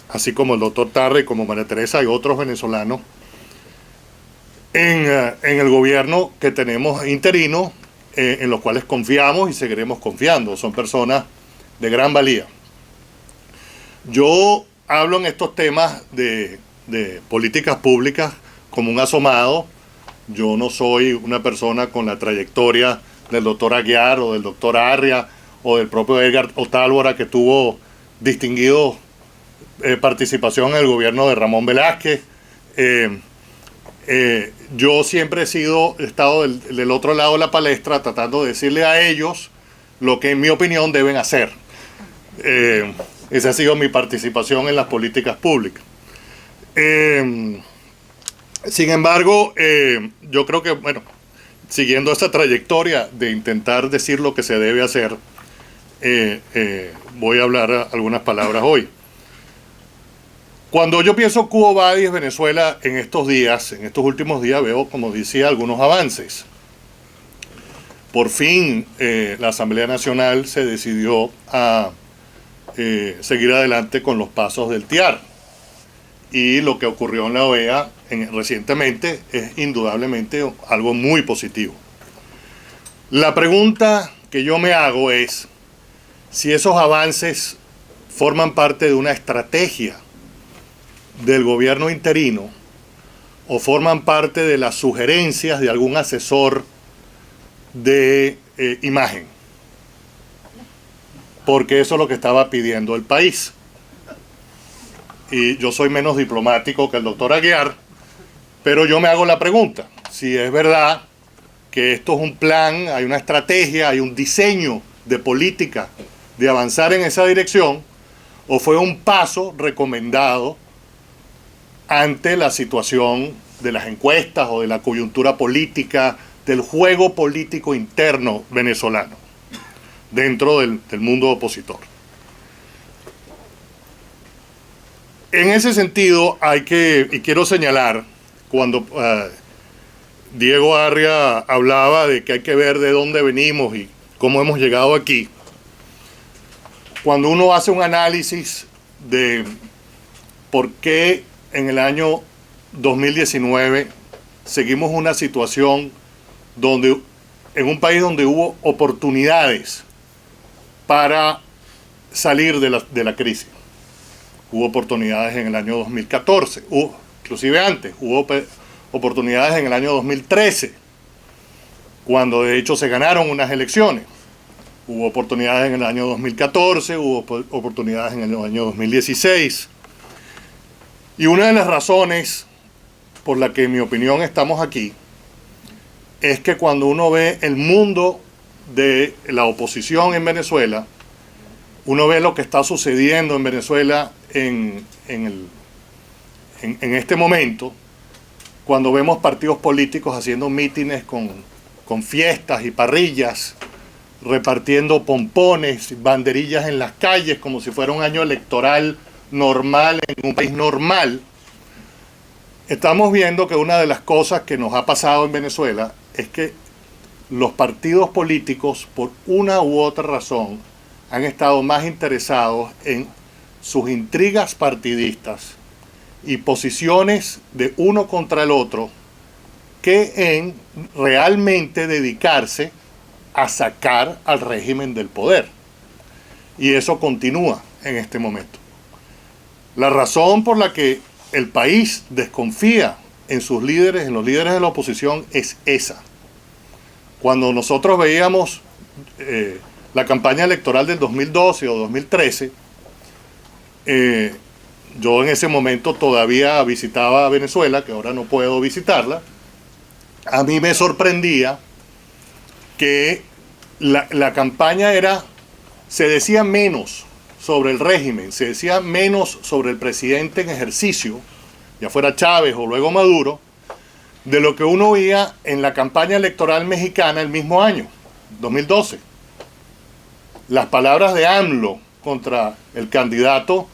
así como el doctor Tarre, como María Teresa y otros venezolanos, en el gobierno que tenemos interino, en los cuales confiamos y seguiremos confiando. Son personas de gran valía. Yo hablo en estos temas de políticas públicas como un asomado. Yo no soy una persona con la trayectoria del doctor Aguiar o del doctor Arria o del propio Edgar Otálvora, que tuvo distinguido participación en el gobierno de Ramón Velázquez. Yo siempre he estado del otro lado de la palestra tratando de decirle a ellos lo que en mi opinión deben hacer. Esa ha sido mi participación en las políticas públicas. Sin embargo, yo creo que, siguiendo esta trayectoria de intentar decir lo que se debe hacer, voy a hablar algunas palabras hoy. Cuando yo pienso Quo Vadis Venezuela en estos días, en estos últimos días, veo, como decía, algunos avances. Por fin la Asamblea Nacional se decidió a seguir adelante con los pasos del TIAR. Y lo que ocurrió en la OEA recientemente es indudablemente algo muy positivo. La pregunta que yo me hago es si esos avances forman parte de una estrategia del gobierno interino o forman parte de las sugerencias de algún asesor de imagen, porque eso es lo que estaba pidiendo el país. Y yo soy menos diplomático que el doctor Aguiar, pero yo me hago la pregunta, si es verdad que esto es un plan, hay una estrategia, hay un diseño de política de avanzar en esa dirección, o fue un paso recomendado ante la situación de las encuestas o de la coyuntura política, del juego político interno venezolano, dentro del mundo opositor. En ese sentido, y quiero señalar, cuando Diego Arria hablaba de que hay que ver de dónde venimos y cómo hemos llegado aquí, cuando uno hace un análisis de por qué en el año 2019 seguimos una situación en un país donde hubo oportunidades para salir de la crisis. Hubo oportunidades en el año 2014, inclusive antes, hubo oportunidades en el año 2013, cuando de hecho se ganaron unas elecciones. Hubo oportunidades en el año 2014, hubo oportunidades en el año 2016. Y una de las razones por la que, en mi opinión, estamos aquí, es que cuando uno ve el mundo de la oposición en Venezuela, uno ve lo que está sucediendo en Venezuela en este momento, cuando vemos partidos políticos haciendo mítines con fiestas y parrillas, repartiendo pompones, banderillas en las calles, como si fuera un año electoral normal en un país normal. Estamos viendo que una de las cosas que nos ha pasado en Venezuela es que los partidos políticos, por una u otra razón, han estado más interesados en sus intrigas partidistas y posiciones de uno contra el otro que en realmente dedicarse a sacar al régimen del poder. Y eso continúa en este momento. La razón por la que el país desconfía en sus líderes, en los líderes de la oposición, es esa. Cuando nosotros veíamos la campaña electoral del 2012 o 2013, yo en ese momento todavía visitaba Venezuela, que ahora no puedo visitarla. A mí me sorprendía que la campaña se decía menos sobre el régimen, se decía menos sobre el presidente en ejercicio, ya fuera Chávez o luego Maduro, de lo que uno veía en la campaña electoral mexicana el mismo año, 2012. Las palabras de AMLO contra el candidato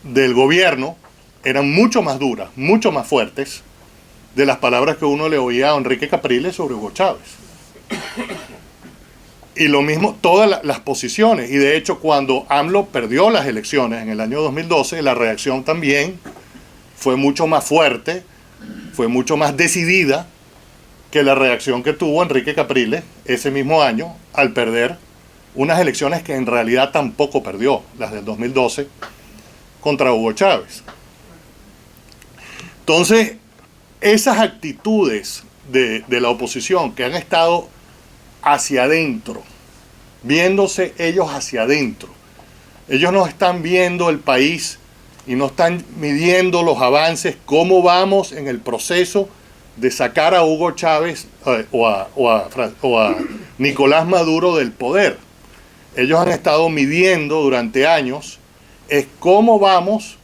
del gobierno eran mucho más duras, mucho más fuertes de las palabras que uno le oía a Enrique Capriles sobre Hugo Chávez. Y lo mismo, todas las posiciones. Y de hecho, cuando AMLO perdió las elecciones en el año 2012, la reacción también fue mucho más fuerte, fue mucho más decidida que la reacción que tuvo Enrique Capriles ese mismo año al perder unas elecciones que en realidad tampoco perdió, las del 2012, contra Hugo Chávez. Entonces, esas actitudes de la oposición que han estado hacia adentro, viéndose ellos hacia adentro, ellos no están viendo el país y no están midiendo los avances, cómo vamos en el proceso de sacar a Hugo Chávez o a Nicolás Maduro del poder. Ellos han estado midiendo durante años es cómo vamos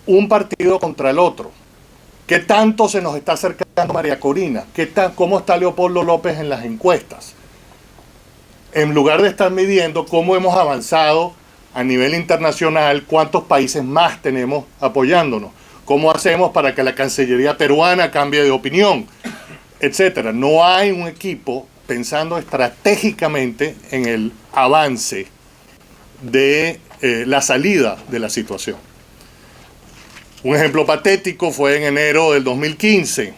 un partido contra el otro, ¿Qué tanto se nos está acercando María Corina? ¿Cómo está Leopoldo López en las encuestas? En lugar de estar midiendo cómo hemos avanzado a nivel internacional, cuántos países más tenemos apoyándonos, cómo hacemos para que la Cancillería peruana cambie de opinión, etcétera. No hay un equipo pensando estratégicamente en el avance de la salida de la situación. Un ejemplo patético fue en enero del 2015,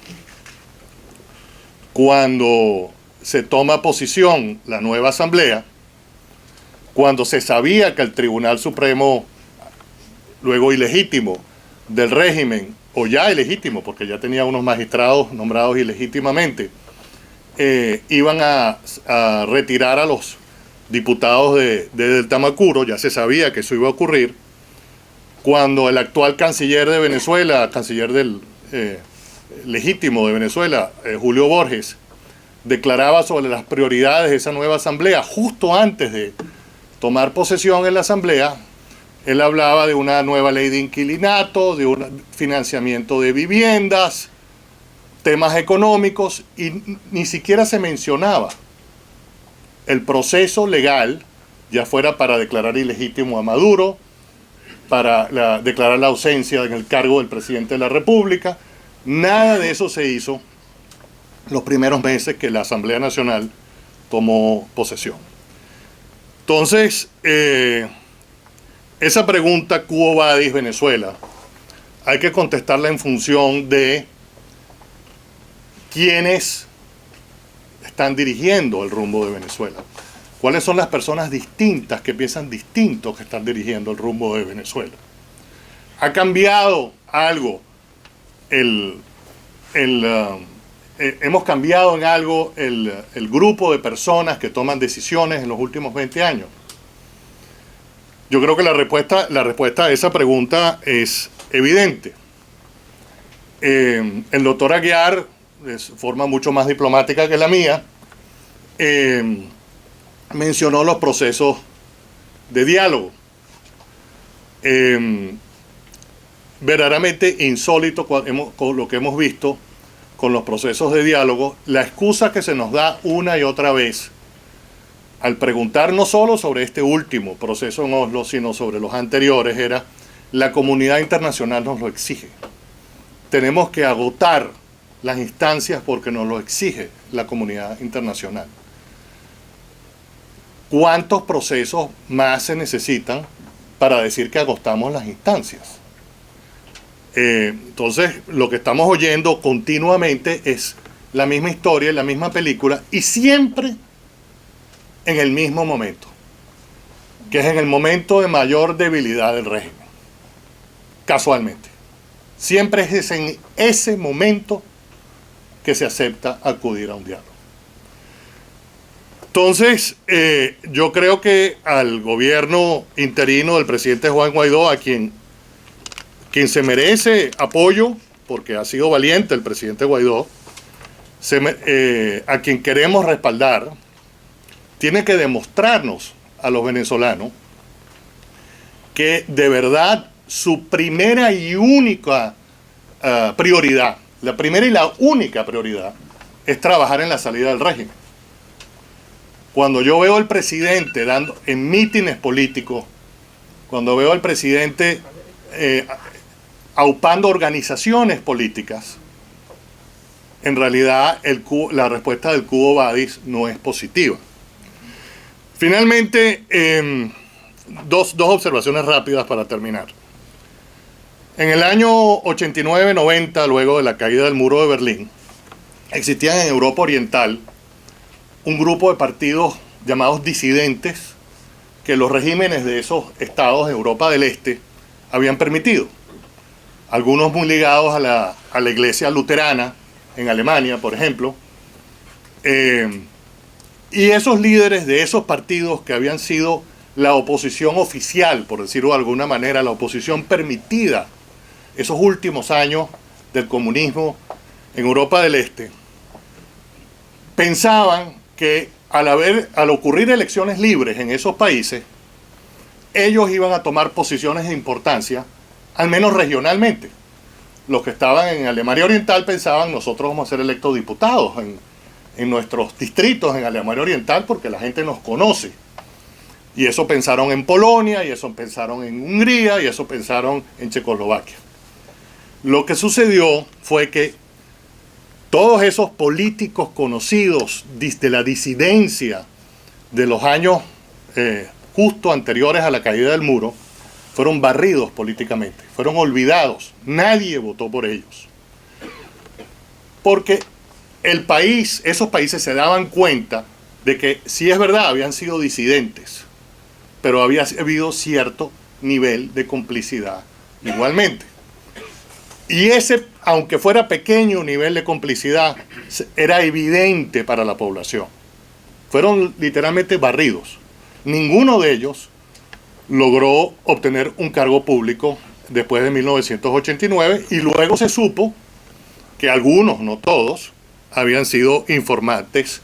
cuando se toma posición la nueva asamblea, cuando se sabía que el Tribunal Supremo, luego ilegítimo, del régimen, o ya ilegítimo, porque ya tenía unos magistrados nombrados ilegítimamente, iban a retirar a los diputados del Tamacuro, ya se sabía que eso iba a ocurrir, cuando el actual canciller de Venezuela, canciller del legítimo de Venezuela, Julio Borges, declaraba sobre las prioridades de esa nueva asamblea. Justo antes de tomar posesión en la asamblea, él hablaba de una nueva ley de inquilinato, de un financiamiento de viviendas, temas económicos, y ni siquiera se mencionaba el proceso legal, ya fuera para declarar ilegítimo a Maduro, para declarar la ausencia en el cargo del presidente de la República. Nada de eso se hizo los primeros meses que la Asamblea Nacional tomó posesión. Entonces, esa pregunta, Quo Vadis Venezuela, hay que contestarla en función de quiénes están dirigiendo el rumbo de Venezuela. ¿Cuáles son las personas distintas que piensan distinto que están dirigiendo el rumbo de Venezuela? ¿Ha cambiado algo hemos cambiado en algo el grupo de personas que toman decisiones en los últimos 20 años? Yo creo que la respuesta a esa pregunta es evidente. El doctor Aguiar, de forma mucho más diplomática que la mía, mencionó los procesos de diálogo. Verdaderamente insólito con lo que hemos visto con los procesos de diálogo, la excusa que se nos da una y otra vez al preguntar no solo sobre este último proceso en Oslo, sino sobre los anteriores, era: la comunidad internacional nos lo exige. Tenemos que agotar las instancias porque nos lo exige la comunidad internacional. ¿Cuántos procesos más se necesitan para decir que agotamos las instancias? Entonces, lo que estamos oyendo continuamente es la misma historia, la misma película, y siempre en el mismo momento, que es en el momento de mayor debilidad del régimen. Casualmente. Siempre es en ese momento que se acepta acudir a un diálogo. Entonces, yo creo que al gobierno interino del presidente Juan Guaidó, a quien se merece apoyo, porque ha sido valiente el presidente Guaidó, a quien queremos respaldar, tiene que demostrarnos a los venezolanos que de verdad su primera y única prioridad, la primera y la única prioridad, es trabajar en la salida del régimen. Cuando yo veo al presidente dando en mítines políticos, cuando veo al presidente aupando organizaciones políticas, en realidad la respuesta del Quo Vadis no es positiva. Finalmente, dos observaciones rápidas para terminar. En el año 89-90, luego de la caída del muro de Berlín, existían en Europa Oriental un grupo de partidos llamados disidentes que los regímenes de esos estados de Europa del Este habían permitido. Algunos muy ligados a la iglesia luterana en Alemania, por ejemplo. Y esos líderes de esos partidos que habían sido la oposición oficial, por decirlo de alguna manera, la oposición permitida esos últimos años del comunismo en Europa del Este, pensaban que al ocurrir elecciones libres en esos países, ellos iban a tomar posiciones de importancia, al menos regionalmente. los que estaban en Alemania Oriental pensaban, nosotros vamos a ser electos diputados en nuestros distritos en Alemania Oriental porque la gente nos conoce. Y eso pensaron en Polonia, y eso pensaron en Hungría, y eso pensaron en Checoslovaquia. Lo que sucedió fue que todos esos políticos conocidos de la disidencia de los años justo anteriores a la caída del muro, fueron barridos políticamente, fueron olvidados, nadie votó por ellos. Porque esos países se daban cuenta de que sí es verdad, habían sido disidentes, pero había habido cierto nivel de complicidad igualmente. Y ese, aunque fuera pequeño nivel de complicidad, era evidente para la población. Fueron literalmente barridos. Ninguno de ellos logró obtener un cargo público después de 1989 y luego se supo que algunos, no todos, habían sido informantes,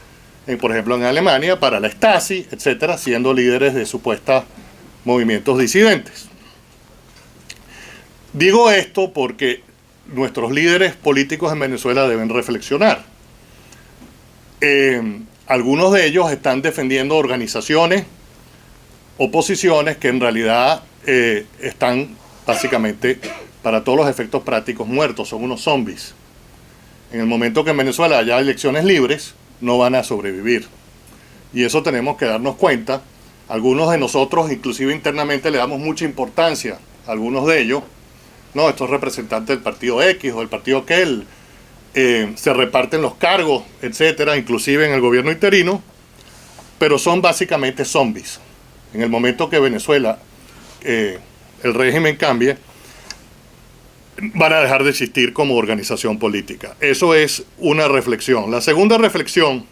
por ejemplo en Alemania, para la Stasi, etcétera, siendo líderes de supuestos movimientos disidentes. Digo esto porque nuestros líderes políticos en Venezuela deben reflexionar. Algunos de ellos están defendiendo organizaciones o posiciones que en realidad están básicamente, para todos los efectos prácticos, muertos, son unos zombies. En el momento que en Venezuela haya elecciones libres, no van a sobrevivir. Y eso tenemos que darnos cuenta. Algunos de nosotros, inclusive internamente, le damos mucha importancia a algunos de ellos. No, estos representantes del partido X o del partido aquel, se reparten los cargos, etcétera, inclusive en el gobierno interino, pero son básicamente zombies. En el momento que Venezuela, el régimen cambie, van a dejar de existir como organización política. Eso es una reflexión. La segunda reflexión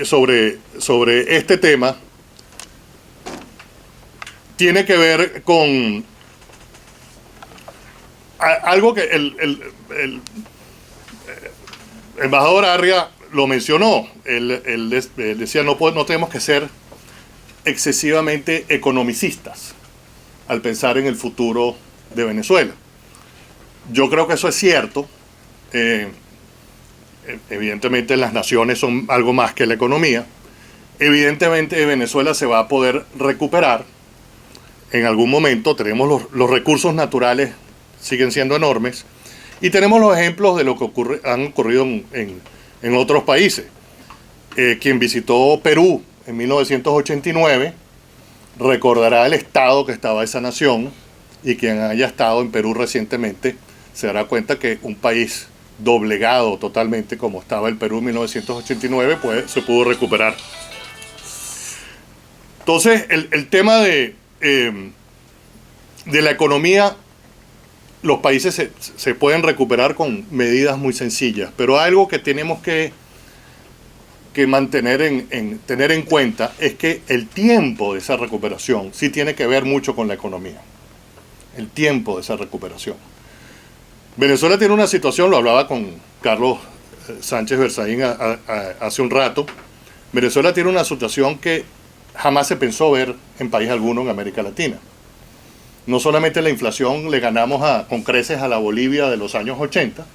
sobre este tema tiene que ver con algo que el embajador Arria lo mencionó. Él decía, no tenemos que ser excesivamente economicistas al pensar en el futuro de Venezuela. Yo creo que eso es cierto. Evidentemente las naciones son algo más que la economía. Evidentemente Venezuela se va a poder recuperar en algún momento. Tenemos los recursos naturales, siguen siendo enormes, y tenemos los ejemplos de lo que han ocurrido en otros países. Quien visitó Perú en 1989 recordará el estado que estaba esa nación, y quien haya estado en Perú recientemente se dará cuenta que un país doblegado totalmente como estaba el Perú en 1989 pues se pudo recuperar. Entonces el tema de la economía, los países se pueden recuperar con medidas muy sencillas, pero algo que tenemos que tener en cuenta es que el tiempo de esa recuperación sí tiene que ver mucho con la economía. El tiempo de esa recuperación. Venezuela tiene una situación, lo hablaba con Carlos Sánchez Berzaín hace un rato. Venezuela tiene una situación que jamás se pensó ver en país alguno en América Latina. No solamente la inflación le ganamos con creces a la Bolivia de los años 80,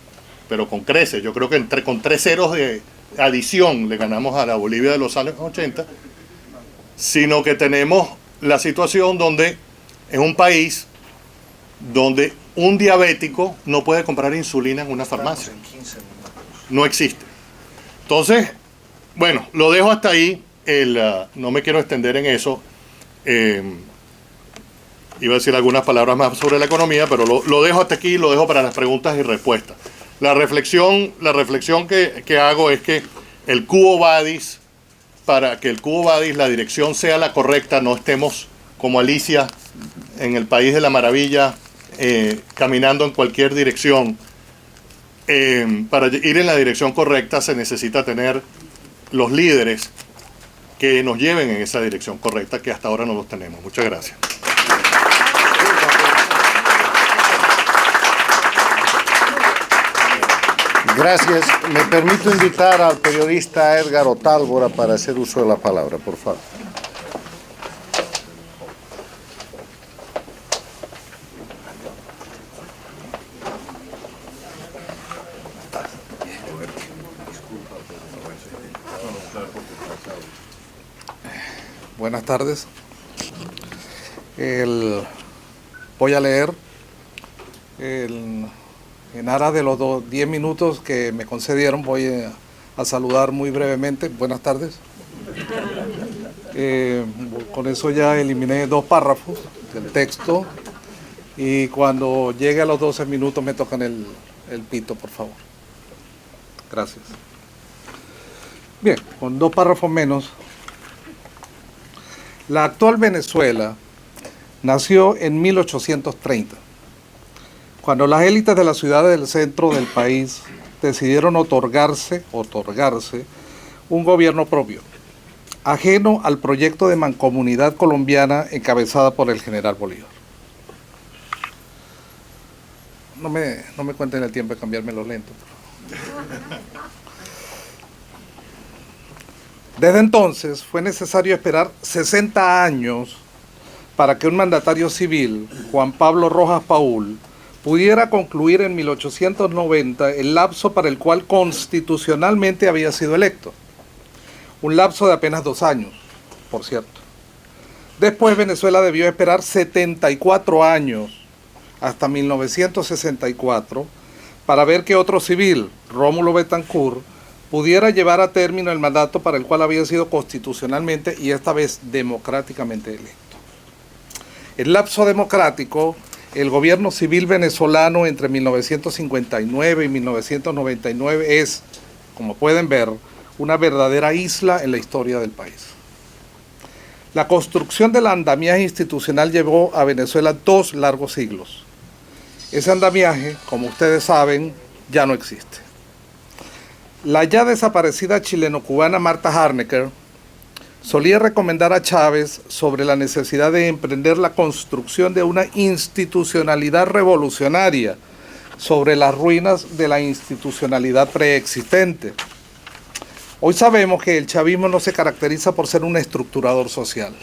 pero con creces, yo creo que con 3 ceros de adición le ganamos a la Bolivia de los años 80, sino que tenemos la situación donde es un país donde un diabético no puede comprar insulina en una farmacia. No existe. Entonces, bueno, lo dejo hasta ahí. No me quiero extender en eso. Iba a decir algunas palabras más sobre la economía, pero lo dejo hasta aquí, lo dejo para las preguntas y respuestas. La reflexión que hago es que el Quo Vadis, para que el Quo Vadis, la dirección sea la correcta, no estemos como Alicia en el País de la Maravilla, caminando en cualquier dirección. Para ir en la dirección correcta se necesita tener los líderes que nos lleven en esa dirección correcta, que hasta ahora no los tenemos. Muchas gracias. Gracias. Me permito invitar al periodista Edgar Otálvora para hacer uso de la palabra, por favor. Buenas tardes. Voy a leer en aras de los 10 minutos que me concedieron, voy a saludar muy brevemente. Buenas tardes. Con eso ya eliminé 2 párrafos del texto y cuando llegue a los 12 minutos me tocan el pito, por favor. Gracias. Bien, con 2 párrafos menos. La actual Venezuela nació en 1830, cuando las élites de las ciudades del centro del país decidieron otorgarse un gobierno propio, ajeno al proyecto de mancomunidad colombiana encabezada por el general Bolívar. No me cuenten el tiempo de cambiarme los lentes. Desde entonces fue necesario esperar 60 años para que un mandatario civil, Juan Pablo Rojas Paul, pudiera concluir en 1890 el lapso para el cual constitucionalmente había sido electo. Un lapso de apenas 2 años, por cierto. Después Venezuela debió esperar 74 años, hasta 1964, para ver que otro civil, Rómulo Betancourt, pudiera llevar a término el mandato para el cual había sido constitucionalmente y esta vez democráticamente electo. El lapso democrático, el gobierno civil venezolano entre 1959 y 1999 es, como pueden ver, una verdadera isla en la historia del país. La construcción del andamiaje institucional llevó a Venezuela 2 largos siglos. Ese andamiaje, como ustedes saben, ya no existe. La ya desaparecida chileno-cubana Marta Harnecker solía recomendar a Chávez sobre la necesidad de emprender la construcción de una institucionalidad revolucionaria sobre las ruinas de la institucionalidad preexistente. Hoy sabemos que el chavismo no se caracteriza por ser un estructurador social.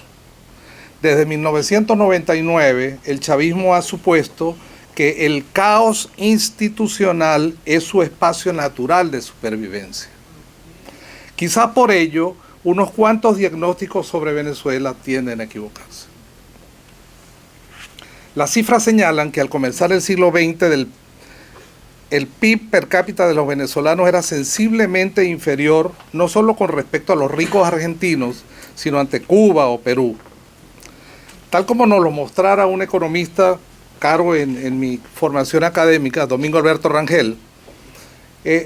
Desde 1999, el chavismo ha supuesto que el caos institucional es su espacio natural de supervivencia. Quizá por ello, unos cuantos diagnósticos sobre Venezuela tienden a equivocarse. Las cifras señalan que al comenzar el siglo XX el PIB per cápita de los venezolanos era sensiblemente inferior, no solo con respecto a los ricos argentinos, sino ante Cuba o Perú. Tal como nos lo mostrara un economista caro en mi formación académica, Domingo Alberto Rangel,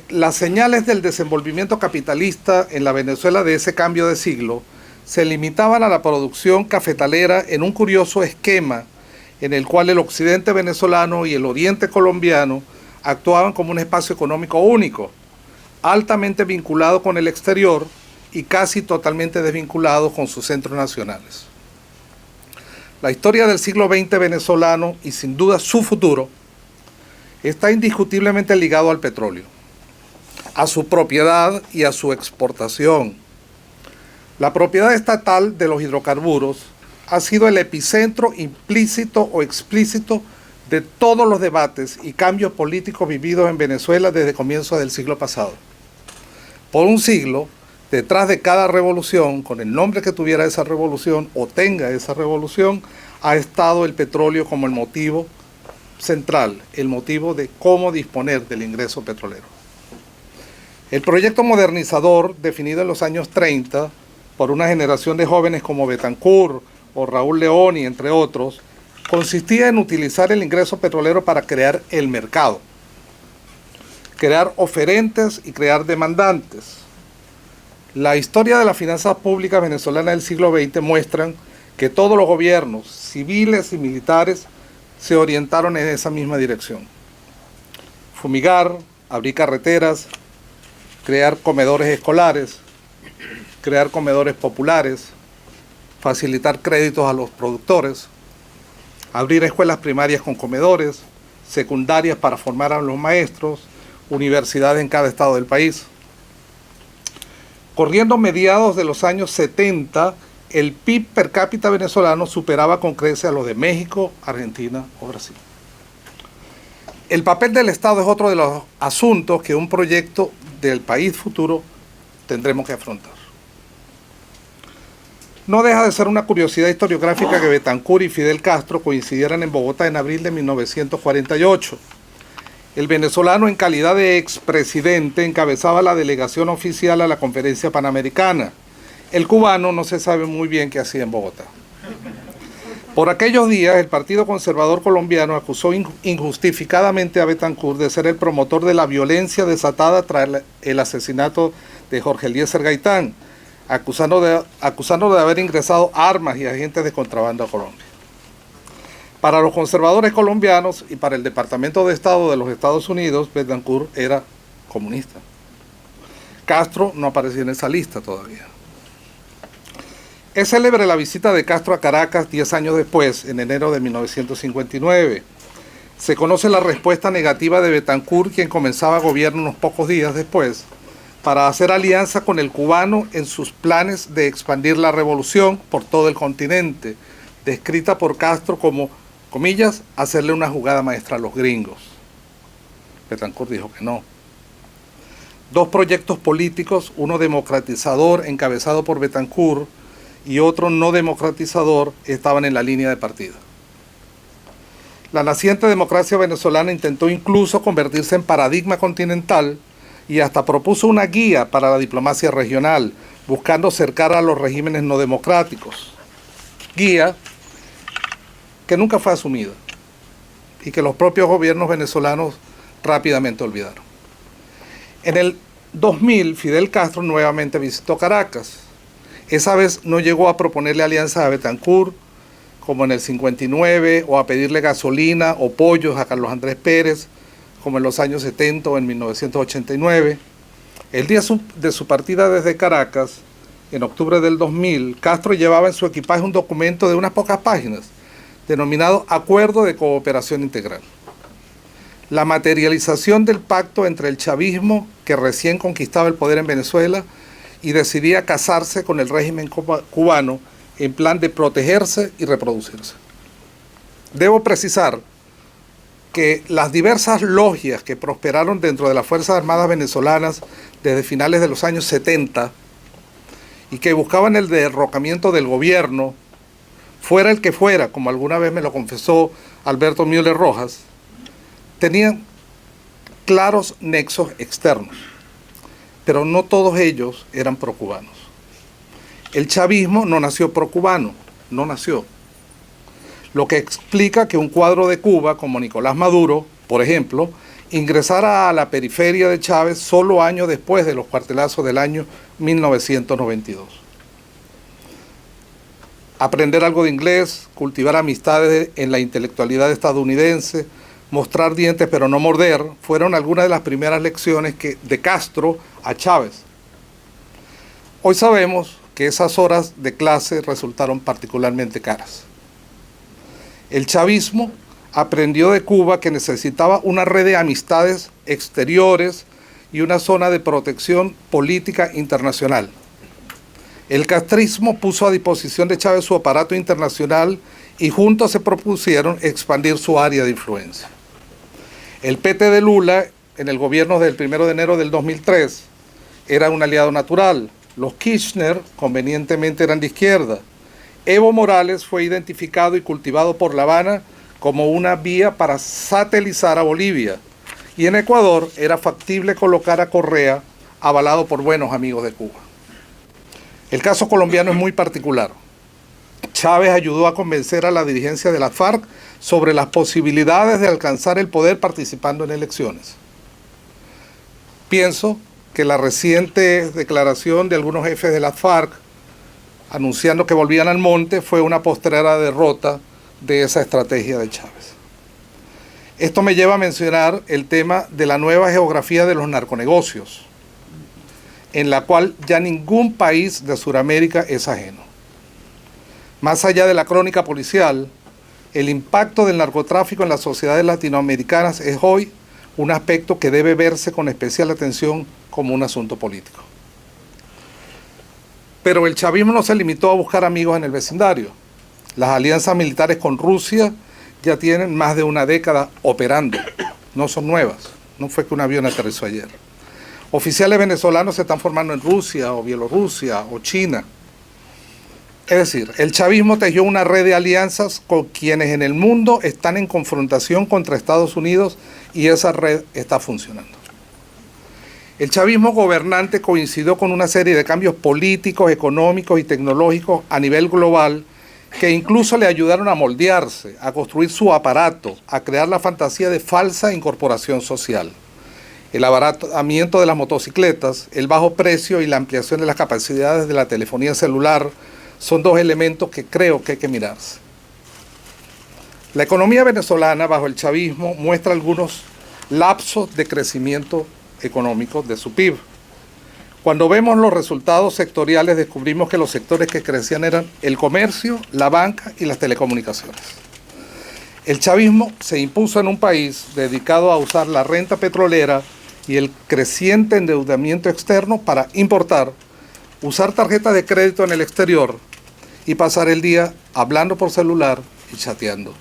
las señales del desenvolvimiento capitalista en la Venezuela de ese cambio de siglo se limitaban a la producción cafetalera en un curioso esquema en el cual el occidente venezolano y el oriente colombiano actuaban como un espacio económico único, altamente vinculado con el exterior y casi totalmente desvinculado con sus centros nacionales. La historia del siglo XX venezolano, y sin duda su futuro, está indiscutiblemente ligado al petróleo, a su propiedad y a su exportación. La propiedad estatal de los hidrocarburos ha sido el epicentro implícito o explícito de todos los debates y cambios políticos vividos en Venezuela desde comienzos del siglo pasado. Por un siglo, detrás de cada revolución, con el nombre que tuviera esa revolución o tenga esa revolución, ha estado el petróleo como el motivo central, el motivo de cómo disponer del ingreso petrolero. El proyecto modernizador, definido en los años 30 por una generación de jóvenes como Betancourt o Raúl Leoni, entre otros, consistía en utilizar el ingreso petrolero para crear el mercado, crear oferentes y crear demandantes. La historia de las finanzas públicas venezolanas del siglo XX muestran que todos los gobiernos, civiles y militares, se orientaron en esa misma dirección. Fumigar, abrir carreteras, crear comedores escolares, crear comedores populares, facilitar créditos a los productores, abrir escuelas primarias con comedores, secundarias para formar a los maestros, universidades en cada estado del país. Corriendo mediados de los años 70, el PIB per cápita venezolano superaba con creces a los de México, Argentina o Brasil. El papel del Estado es otro de los asuntos que un proyecto del país futuro tendremos que afrontar. No deja de ser una curiosidad historiográfica que Betancur y Fidel Castro coincidieran en Bogotá en abril de 1948. El venezolano, en calidad de expresidente, encabezaba la delegación oficial a la Conferencia Panamericana. El cubano no se sabe muy bien qué hacía en Bogotá. Por aquellos días, el Partido Conservador Colombiano acusó injustificadamente a Betancur de ser el promotor de la violencia desatada tras el asesinato de Jorge Eliezer Gaitán, acusándolo de haber ingresado armas y agentes de contrabando a Colombia. Para los conservadores colombianos y para el Departamento de Estado de los Estados Unidos, Betancur era comunista. Castro no aparecía en esa lista todavía. Es célebre la visita de Castro a Caracas 10 años después, en enero de 1959. Se conoce la respuesta negativa de Betancur, quien comenzaba gobierno unos pocos días después, para hacer alianza con el cubano en sus planes de expandir la revolución por todo el continente, descrita por Castro como, comillas, hacerle una jugada maestra a los gringos. Betancur dijo que no. Dos proyectos políticos, uno democratizador encabezado por Betancur y otro no democratizador, estaban en la línea de partida. La naciente democracia venezolana intentó incluso convertirse en paradigma continental y hasta propuso una guía para la diplomacia regional, buscando cercar a los regímenes no democráticos. Guía que nunca fue asumida y que los propios gobiernos venezolanos rápidamente olvidaron. En el 2000, Fidel Castro nuevamente visitó Caracas. Esa vez no llegó a proponerle alianza a Betancur, como en el 59, o a pedirle gasolina o pollos a Carlos Andrés Pérez, como en los años 70 o en 1989. El día de su partida desde Caracas, en octubre del 2000, Castro llevaba en su equipaje un documento de unas pocas páginas, denominado Acuerdo de Cooperación Integral. La materialización del pacto entre el chavismo, que recién conquistaba el poder en Venezuela, y decidía casarse con el régimen cubano en plan de protegerse y reproducirse. Debo precisar que las diversas logias que prosperaron dentro de las Fuerzas Armadas venezolanas desde finales de los años 70 y que buscaban el derrocamiento del gobierno, fuera el que fuera, como alguna vez me lo confesó Alberto Müller Rojas, tenían claros nexos externos, pero no todos ellos eran procubanos. El chavismo no nació procubano, no nació. Lo que explica que un cuadro de Cuba, como Nicolás Maduro, por ejemplo, ingresara a la periferia de Chávez solo años después de los cuartelazos del año 1992. Aprender algo de inglés, cultivar amistades en la intelectualidad estadounidense, mostrar dientes pero no morder, fueron algunas de las primeras lecciones de Castro a Chávez. Hoy sabemos que esas horas de clase resultaron particularmente caras. El chavismo aprendió de Cuba que necesitaba una red de amistades exteriores y una zona de protección política internacional. El castrismo puso a disposición de Chávez su aparato internacional y juntos se propusieron expandir su área de influencia. El PT de Lula, en el gobierno del 1 de enero del 2003, era un aliado natural. Los Kirchner, convenientemente, eran de izquierda. Evo Morales fue identificado y cultivado por La Habana como una vía para satelizar a Bolivia. Y en Ecuador era factible colocar a Correa, avalado por buenos amigos de Cuba. El caso colombiano es muy particular. Chávez ayudó a convencer a la dirigencia de la FARC sobre las posibilidades de alcanzar el poder participando en elecciones. Pienso que la reciente declaración de algunos jefes de la FARC anunciando que volvían al monte fue una postrera derrota de esa estrategia de Chávez. Esto me lleva a mencionar el tema de la nueva geografía de los narconegocios, en la cual ya ningún país de Sudamérica es ajeno. Más allá de la crónica policial, el impacto del narcotráfico en las sociedades latinoamericanas es hoy un aspecto que debe verse con especial atención como un asunto político. Pero el chavismo no se limitó a buscar amigos en el vecindario. Las alianzas militares con Rusia ya tienen más de una década operando, no son nuevas, no fue que un avión aterrizó ayer. Oficiales venezolanos se están formando en Rusia o Bielorrusia o China. Es decir, el chavismo tejió una red de alianzas con quienes en el mundo están en confrontación contra Estados Unidos y esa red está funcionando. El chavismo gobernante coincidió con una serie de cambios políticos, económicos y tecnológicos a nivel global que incluso le ayudaron a moldearse, a construir su aparato, a crear la fantasía de falsa incorporación social. El abaratamiento de las motocicletas, el bajo precio y la ampliación de las capacidades de la telefonía celular son dos elementos que creo que hay que mirarse. La economía venezolana bajo el chavismo muestra algunos lapsos de crecimiento económico de su PIB. Cuando vemos los resultados sectoriales descubrimos que los sectores que crecían eran el comercio, la banca y las telecomunicaciones. El chavismo se impuso en un país dedicado a usar la renta petrolera y el creciente endeudamiento externo para importar, usar tarjetas de crédito en el exterior y pasar el día hablando por celular y chateando.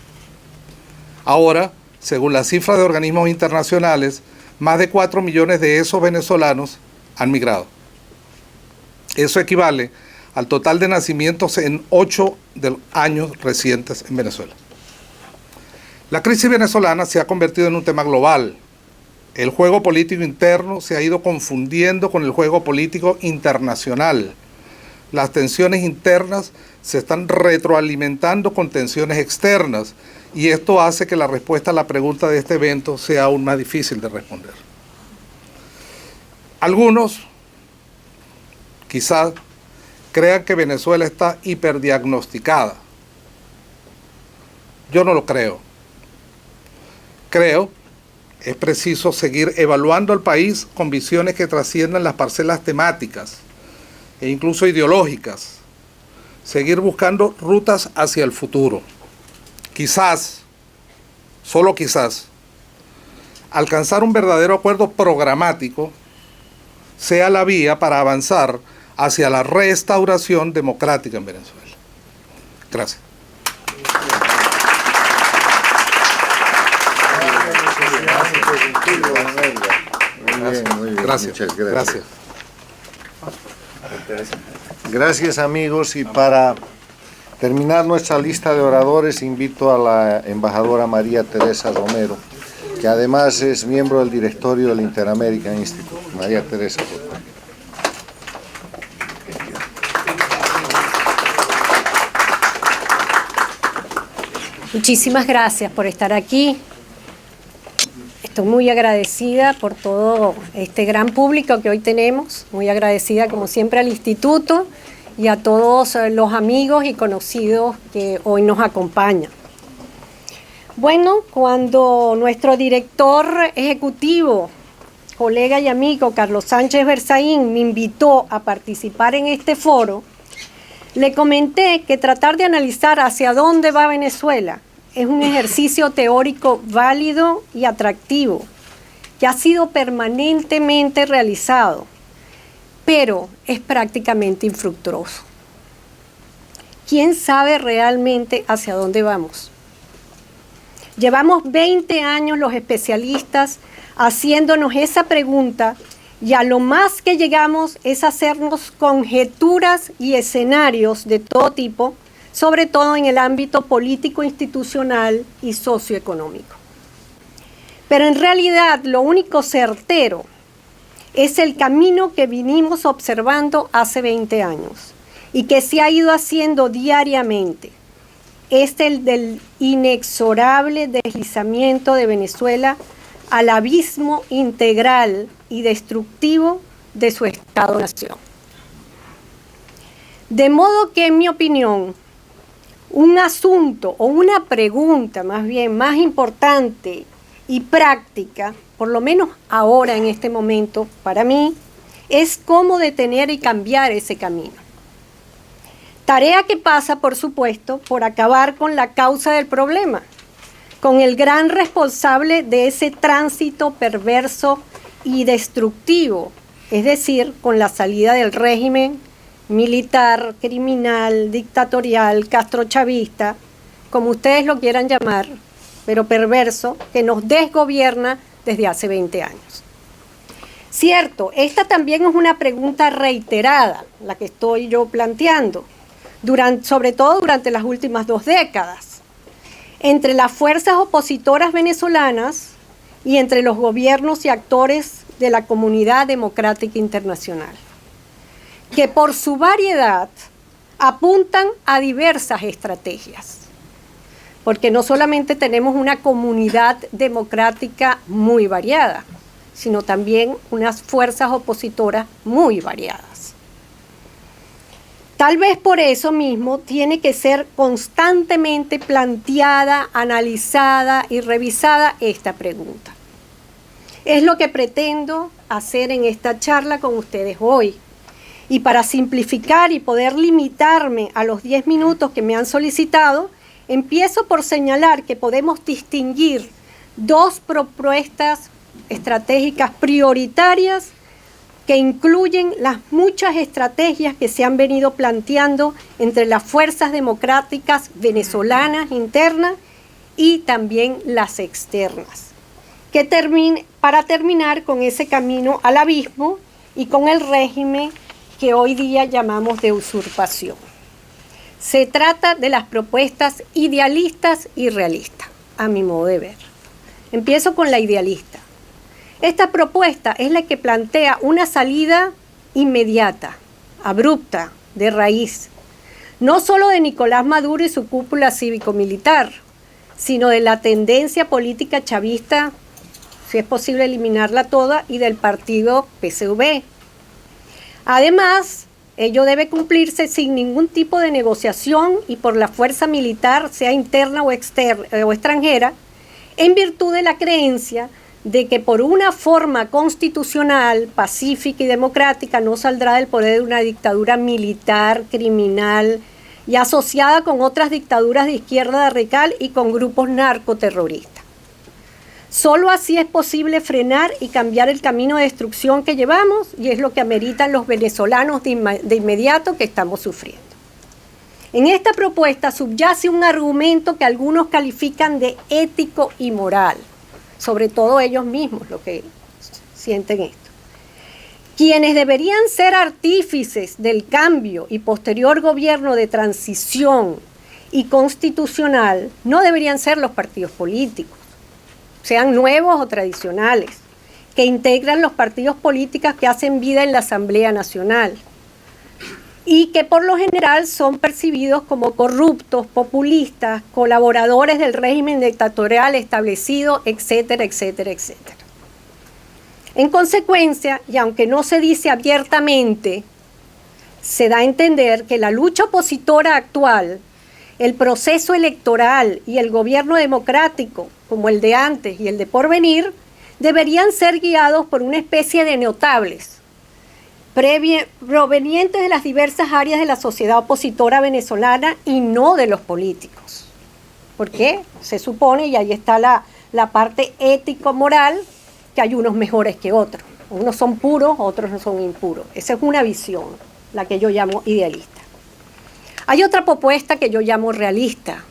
Ahora, según las cifras de organismos internacionales, más de 4 millones de esos venezolanos han migrado. Eso equivale al total de nacimientos en 8 años recientes en Venezuela. La crisis venezolana se ha convertido en un tema global. El juego político interno se ha ido confundiendo con el juego político internacional. Las tensiones internas se están retroalimentando con tensiones externas y esto hace que la respuesta a la pregunta de este evento sea aún más difícil de responder. Algunos quizás crean que Venezuela está hiperdiagnosticada. Yo no lo creo. Creo es preciso seguir evaluando al país con visiones que trasciendan las parcelas temáticas e incluso ideológicas. Seguir buscando rutas hacia el futuro. Quizás, solo quizás, alcanzar un verdadero acuerdo programático sea la vía para avanzar hacia la restauración democrática en Venezuela. Gracias. Muy bien, Gracias. muchas gracias. Gracias. Gracias, amigos, y para terminar nuestra lista de oradores invito a la embajadora María Teresa Romero, que además es miembro del directorio del Inter-American Institute. María Teresa, por favor. Muchísimas gracias por estar aquí. Estoy muy agradecida por todo este gran público que hoy tenemos, muy agradecida como siempre al Instituto y a todos los amigos y conocidos que hoy nos acompañan. Bueno, cuando nuestro director ejecutivo, colega y amigo Carlos Sánchez Berzaín me invitó a participar en este foro, le comenté que tratar de analizar hacia dónde va Venezuela es un ejercicio teórico válido y atractivo, que ha sido permanentemente realizado, pero es prácticamente infructuoso. ¿Quién sabe realmente hacia dónde vamos? Llevamos 20 años los especialistas haciéndonos esa pregunta y a lo más que llegamos es hacernos conjeturas y escenarios de todo tipo, sobre todo en el ámbito político, institucional y socioeconómico. Pero en realidad lo único certero es el camino que vinimos observando hace 20 años y que se ha ido haciendo diariamente. Es el del inexorable deslizamiento de Venezuela al abismo integral y destructivo de su Estado-nación. De modo que, en mi opinión, un asunto o una pregunta más bien más importante y práctica, por lo menos ahora en este momento para mí, es cómo detener y cambiar ese camino. Tarea que pasa, por supuesto, por acabar con la causa del problema, con el gran responsable de ese tránsito perverso y destructivo, es decir, con la salida del régimen militar, criminal, dictatorial, castrochavista, como ustedes lo quieran llamar, pero perverso, que nos desgobierna desde hace 20 años. Cierto, esta también es una pregunta reiterada, la que estoy yo planteando. sobre todo durante las últimas 2 décadas, entre las fuerzas opositoras venezolanas y entre los gobiernos y actores de la comunidad democrática internacional, que por su variedad apuntan a diversas estrategias, porque no solamente tenemos una comunidad democrática muy variada, sino también unas fuerzas opositoras muy variadas. Tal vez por eso mismo tiene que ser constantemente planteada, analizada y revisada esta pregunta. Es lo que pretendo hacer en esta charla con ustedes hoy. Y para simplificar y poder limitarme a los 10 minutos que me han solicitado, empiezo por señalar que podemos distinguir 2 propuestas estratégicas prioritarias que incluyen las muchas estrategias que se han venido planteando entre las fuerzas democráticas venezolanas internas y también las externas, para terminar con ese camino al abismo y con el régimen que hoy día llamamos de usurpación. Se trata de las propuestas idealistas y realistas, a mi modo de ver. Empiezo con la idealista. Esta propuesta es la que plantea una salida inmediata, abrupta, de raíz, no solo de Nicolás Maduro y su cúpula cívico-militar, sino de la tendencia política chavista, si es posible eliminarla toda, y del partido PSV. Además, ello debe cumplirse sin ningún tipo de negociación y por la fuerza militar, sea interna o extranjera, en virtud de la creencia de que por una forma constitucional, pacífica y democrática no saldrá del poder de una dictadura militar, criminal y asociada con otras dictaduras de izquierda radical y con grupos narcoterroristas. Solo así es posible frenar y cambiar el camino de destrucción que llevamos, y es lo que ameritan los venezolanos de inmediato que estamos sufriendo. En esta propuesta subyace un argumento que algunos califican de ético y moral, sobre todo ellos mismos lo que sienten esto. Quienes deberían ser artífices del cambio y posterior gobierno de transición y constitucional no deberían ser los partidos políticos, sean nuevos o tradicionales, que integran los partidos políticos que hacen vida en la Asamblea Nacional y que por lo general son percibidos como corruptos, populistas, colaboradores del régimen dictatorial establecido, etcétera, etcétera, etcétera. En consecuencia, y aunque no se dice abiertamente, se da a entender que la lucha opositora actual, el proceso electoral y el gobierno democrático, como el de antes y el de porvenir, deberían ser guiados por una especie de notables provenientes de las diversas áreas de la sociedad opositora venezolana y no de los políticos. ¿Por qué? Se supone, y ahí está la parte ético-moral, que hay unos mejores que otros. Unos son puros, otros no son impuros. Esa es una visión, la que yo llamo idealista. Hay otra propuesta que yo llamo realista.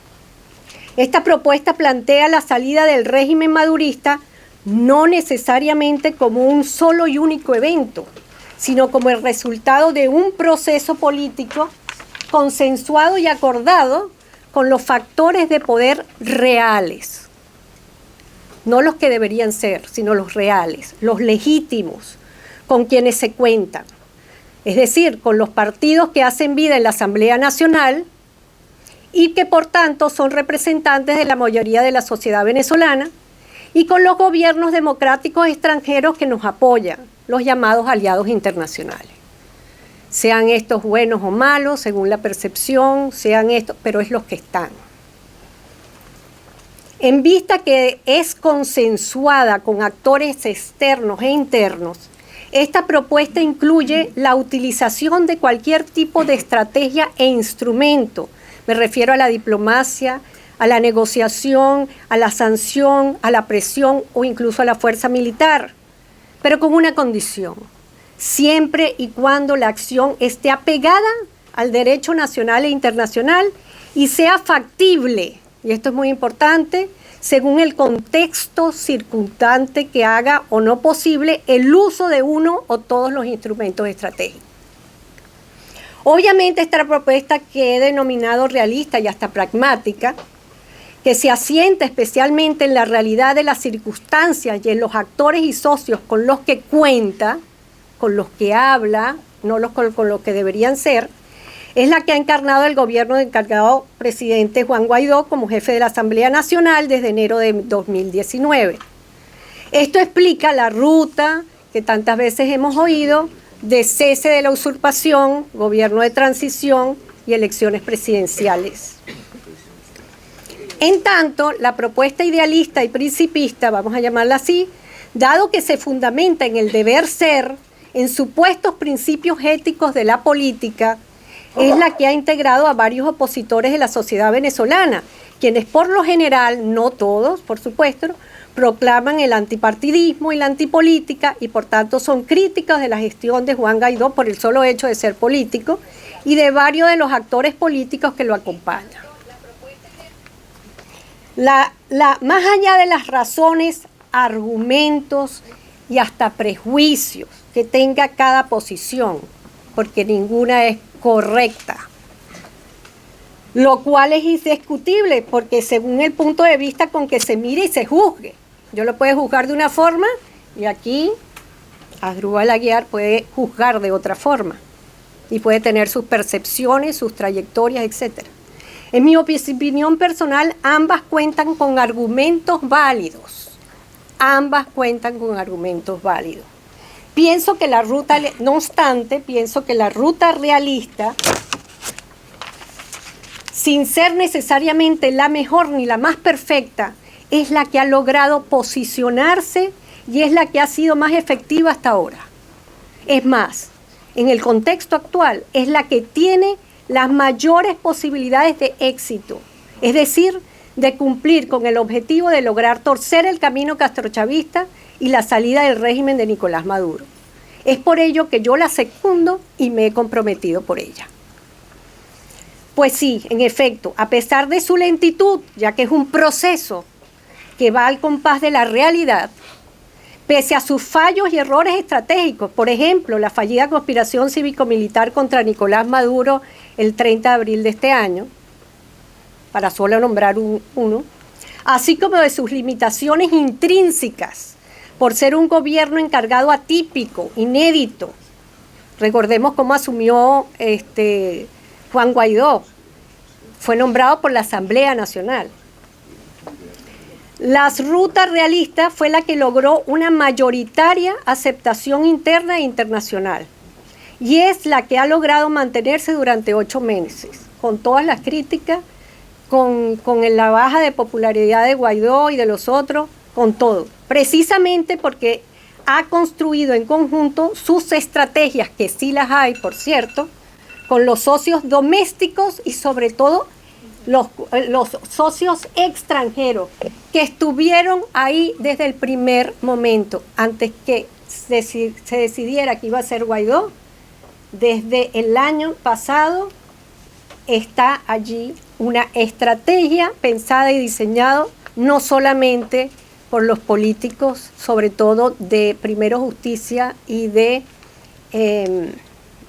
Esta propuesta plantea la salida del régimen madurista no necesariamente como un solo y único evento, sino como el resultado de un proceso político consensuado y acordado con los factores de poder reales. No los que deberían ser, sino los reales, los legítimos, con quienes se cuentan. Es decir, con los partidos que hacen vida en la Asamblea Nacional y que por tanto son representantes de la mayoría de la sociedad venezolana, y con los gobiernos democráticos extranjeros que nos apoyan, los llamados aliados internacionales. Sean estos buenos o malos, según la percepción, sean estos, pero es los que están. En vista que es consensuada con actores externos e internos, esta propuesta incluye la utilización de cualquier tipo de estrategia e instrumento. Me refiero a la diplomacia, a la negociación, a la sanción, a la presión o incluso a la fuerza militar, pero con una condición: siempre y cuando la acción esté apegada al derecho nacional e internacional y sea factible, y esto es muy importante, según el contexto circundante que haga o no posible el uso de uno o todos los instrumentos estratégicos. Obviamente esta propuesta que he denominado realista y hasta pragmática, que se asienta especialmente en la realidad de las circunstancias y en los actores y socios con los que cuenta, con los que habla, no con los que deberían ser, es la que ha encarnado el gobierno del encargado presidente Juan Guaidó como jefe de la Asamblea Nacional desde enero de 2019. Esto explica la ruta que tantas veces hemos oído de cese de la usurpación, gobierno de transición y elecciones presidenciales. En tanto, la propuesta idealista y principista, vamos a llamarla así, dado que se fundamenta en el deber ser, en supuestos principios éticos de la política, es la que ha integrado a varios opositores de la sociedad venezolana, quienes por lo general, no todos, por supuesto, proclaman el antipartidismo y la antipolítica y por tanto son críticos de la gestión de Juan Guaidó por el solo hecho de ser político y de varios de los actores políticos que lo acompañan. Más allá de las razones, argumentos y hasta prejuicios que tenga cada posición, porque ninguna es correcta, lo cual es indiscutible porque según el punto de vista con que se mire y se juzgue. Yo lo puedo juzgar de una forma y aquí Asdrúbal Aguiar puede juzgar de otra forma y puede tener sus percepciones, sus trayectorias, etc. En mi opinión personal, ambas cuentan con argumentos válidos. Ambas cuentan con argumentos válidos. Pienso que la ruta, no obstante, pienso que la ruta realista, sin ser necesariamente la mejor ni la más perfecta, es la que ha logrado posicionarse y es la que ha sido más efectiva hasta ahora. Es más, en el contexto actual, es la que tiene las mayores posibilidades de éxito, es decir, de cumplir con el objetivo de lograr torcer el camino castrochavista y la salida del régimen de Nicolás Maduro. Es por ello que yo la secundo y me he comprometido por ella. Pues sí, en efecto, a pesar de su lentitud, ya que es un proceso que va al compás de la realidad, pese a sus fallos y errores estratégicos, por ejemplo, la fallida conspiración cívico-militar contra Nicolás Maduro el 30 de abril de este año, para solo nombrar uno, así como de sus limitaciones intrínsecas por ser un gobierno encargado atípico, inédito. Recordemos cómo asumió Juan Guaidó, fue nombrado por la Asamblea Nacional. La ruta realista fue la que logró una mayoritaria aceptación interna e internacional y es la que ha logrado mantenerse durante 8 meses, con todas las críticas, con la baja de popularidad de Guaidó y de los otros, con todo, precisamente porque ha construido en conjunto sus estrategias, que sí las hay, por cierto, con los socios domésticos y sobre todo los socios extranjeros que estuvieron ahí desde el primer momento, antes que se decidiera que iba a ser Guaidó. Desde el año pasado está allí una estrategia pensada y diseñada no solamente por los políticos, sobre todo de Primero Justicia y de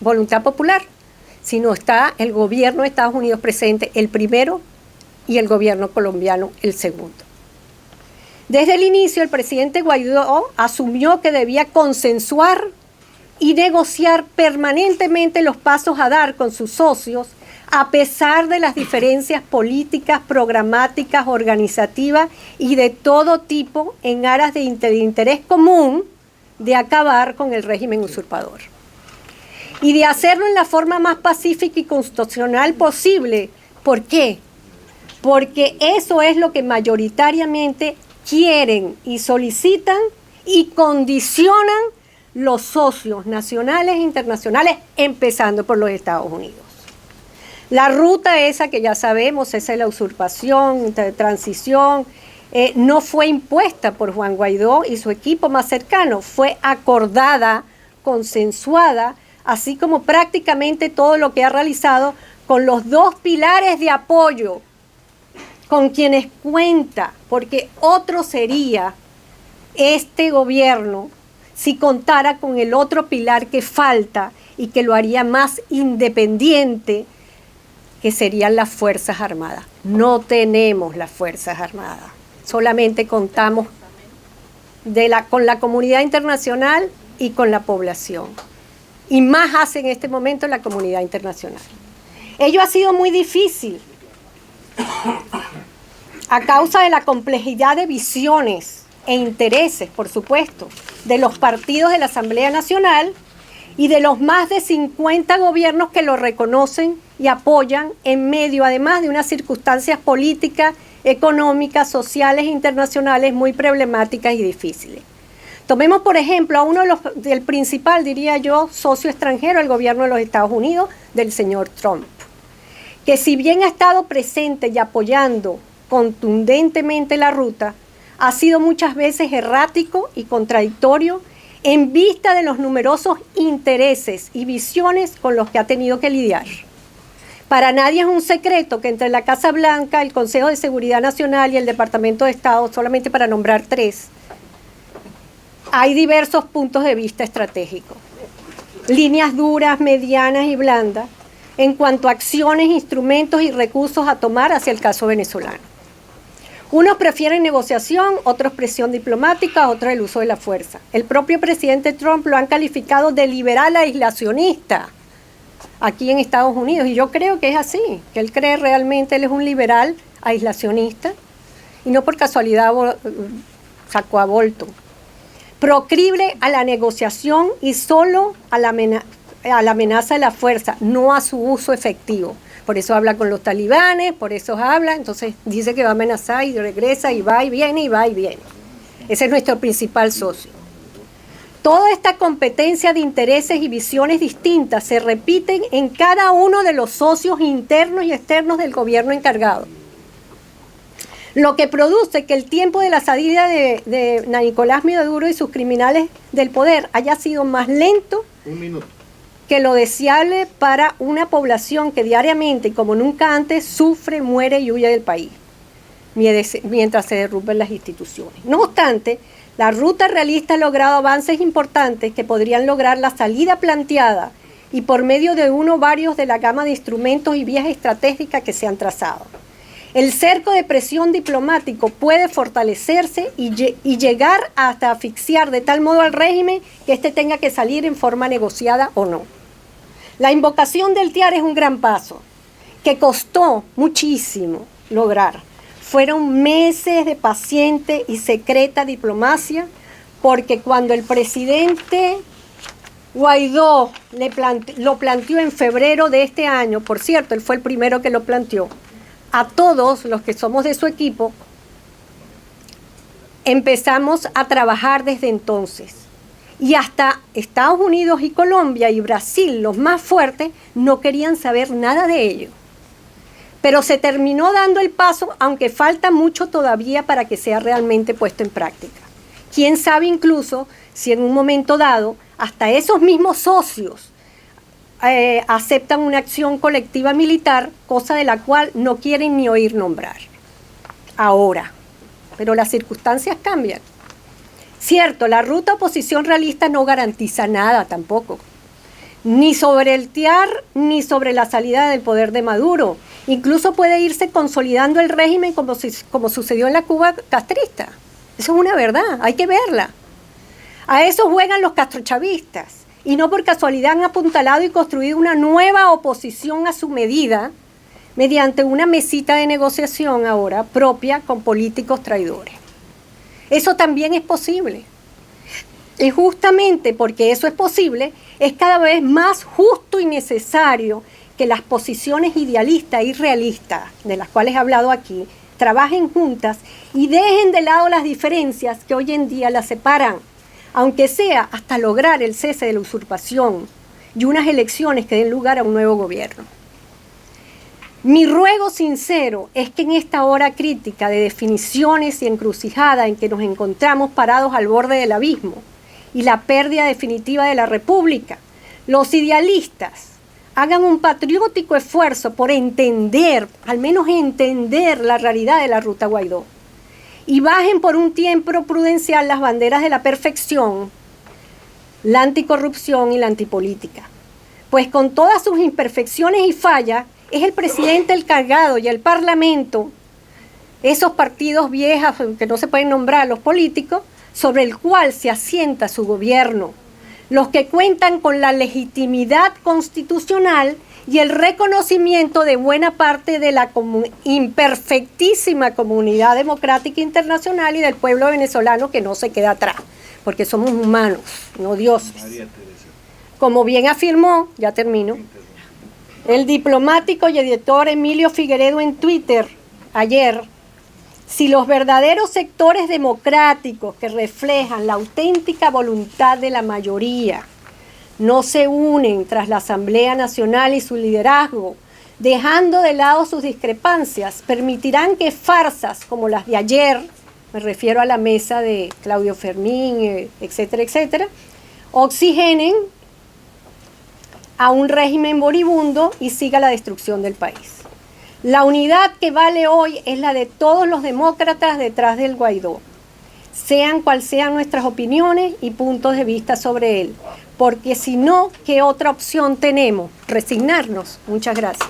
Voluntad Popular, sino está el gobierno de Estados Unidos presente, el primero, y el gobierno colombiano, el segundo. Desde el inicio, el presidente Guaidó asumió que debía consensuar y negociar permanentemente los pasos a dar con sus socios, a pesar de las diferencias políticas, programáticas, organizativas y de todo tipo, en aras de interés común de acabar con el régimen usurpador. Y de hacerlo en la forma más pacífica y constitucional posible. ¿Por qué? Porque eso es lo que mayoritariamente quieren y solicitan y condicionan los socios nacionales e internacionales, empezando por los Estados Unidos. La ruta esa que ya sabemos, esa es la usurpación, de transición, no fue impuesta por Juan Guaidó y su equipo más cercano, fue acordada, consensuada, así como prácticamente todo lo que ha realizado con los 2 pilares de apoyo con quienes cuenta, porque otro sería este gobierno si contara con el otro pilar que falta y que lo haría más independiente, que serían las Fuerzas Armadas. No tenemos las Fuerzas Armadas, solamente contamos con la comunidad internacional y con la población. Y más hace en este momento la comunidad internacional. Ello ha sido muy difícil a causa de la complejidad de visiones e intereses, por supuesto, de los partidos de la Asamblea Nacional y de los más de 50 gobiernos que lo reconocen y apoyan en medio, además, de unas circunstancias políticas, económicas, sociales e internacionales muy problemáticas y difíciles. Tomemos, por ejemplo, a uno del principal, diría yo, socio extranjero, el gobierno de los Estados Unidos, del señor Trump, que si bien ha estado presente y apoyando contundentemente la ruta, ha sido muchas veces errático y contradictorio en vista de los numerosos intereses y visiones con los que ha tenido que lidiar. Para nadie es un secreto que entre la Casa Blanca, el Consejo de Seguridad Nacional y el Departamento de Estado, solamente para nombrar 3, hay diversos puntos de vista estratégicos. Líneas duras, medianas y blandas en cuanto a acciones, instrumentos y recursos a tomar hacia el caso venezolano. Unos prefieren negociación, otros presión diplomática, otros el uso de la fuerza. El propio presidente Trump lo han calificado de liberal aislacionista aquí en Estados Unidos, y yo creo que es así, que él cree realmente, él es un liberal aislacionista, y no por casualidad sacó a Bolton. Proclive a la negociación y solo a la amenaza de la fuerza, no a su uso efectivo. Por eso habla con los talibanes, por eso habla, entonces dice que va a amenazar y regresa y va y viene y va y viene. Ese es nuestro principal socio. Toda esta competencia de intereses y visiones distintas se repiten en cada uno de los socios internos y externos del gobierno encargado. Lo que produce que el tiempo de la salida de Nicolás Maduro y sus criminales del poder haya sido más lento que lo deseable para una población que diariamente y como nunca antes sufre, muere y huye del país, mientras se derrumben las instituciones. No obstante, la ruta realista ha logrado avances importantes que podrían lograr la salida planteada y por medio de uno o varios de la gama de instrumentos y vías estratégicas que se han trazado. El cerco de presión diplomático puede fortalecerse y llegar hasta asfixiar de tal modo al régimen que éste tenga que salir en forma negociada o no. La invocación del TIAR es un gran paso que costó muchísimo lograr. Fueron meses de paciente y secreta diplomacia, porque cuando el presidente Guaidó lo planteó en febrero de este año, por cierto, él fue el primero que lo planteó, a todos los que somos de su equipo, empezamos a trabajar desde entonces. Y hasta Estados Unidos y Colombia y Brasil, los más fuertes, no querían saber nada de ello. Pero se terminó dando el paso, aunque falta mucho todavía para que sea realmente puesto en práctica. Quién sabe incluso si en un momento dado hasta esos mismos socios aceptan una acción colectiva militar, cosa de la cual no quieren ni oír nombrar. Ahora, pero las circunstancias cambian. Cierto, la ruta oposición realista no garantiza nada tampoco, ni sobre el TIAR, ni sobre la salida del poder de Maduro. Incluso puede irse consolidando el régimen como sucedió en la Cuba castrista. Eso es una verdad, hay que verla. A eso juegan los castrochavistas, y no por casualidad han apuntalado y construido una nueva oposición a su medida, mediante una mesita de negociación ahora propia con políticos traidores. Eso también es posible. Y justamente porque eso es posible, es cada vez más justo y necesario que las posiciones idealistas y realistas, de las cuales he hablado aquí, trabajen juntas y dejen de lado las diferencias que hoy en día las separan, aunque sea hasta lograr el cese de la usurpación y unas elecciones que den lugar a un nuevo gobierno. Mi ruego sincero es que en esta hora crítica de definiciones y encrucijada en que nos encontramos parados al borde del abismo y la pérdida definitiva de la República, los idealistas hagan un patriótico esfuerzo por entender, al menos entender la realidad de la ruta Guaidó, y bajen por un tiempo prudencial las banderas de la perfección la anticorrupción y la antipolítica. Pues con todas sus imperfecciones y fallas, es el presidente el cargado y el Parlamento, esos partidos viejos que no se pueden nombrar, los políticos, sobre el cual se asienta su gobierno, los que cuentan con la legitimidad constitucional y el reconocimiento de buena parte de la imperfectísima comunidad democrática internacional y del pueblo venezolano que no se queda atrás, porque somos humanos, no dioses. Como bien afirmó, ya termino, el diplomático y editor Emilio Figueredo en Twitter ayer, si los verdaderos sectores democráticos que reflejan la auténtica voluntad de la mayoría no se unen tras la Asamblea Nacional y su liderazgo, dejando de lado sus discrepancias, permitirán que farsas como las de ayer, me refiero a la mesa de Claudio Fermín, etcétera, etcétera, oxigenen a un régimen moribundo y siga la destrucción del país. La unidad que vale hoy es la de todos los demócratas detrás del Guaidó, sean cual sean nuestras opiniones y puntos de vista sobre él, porque si no, ¿qué otra opción tenemos? Resignarnos. Muchas gracias.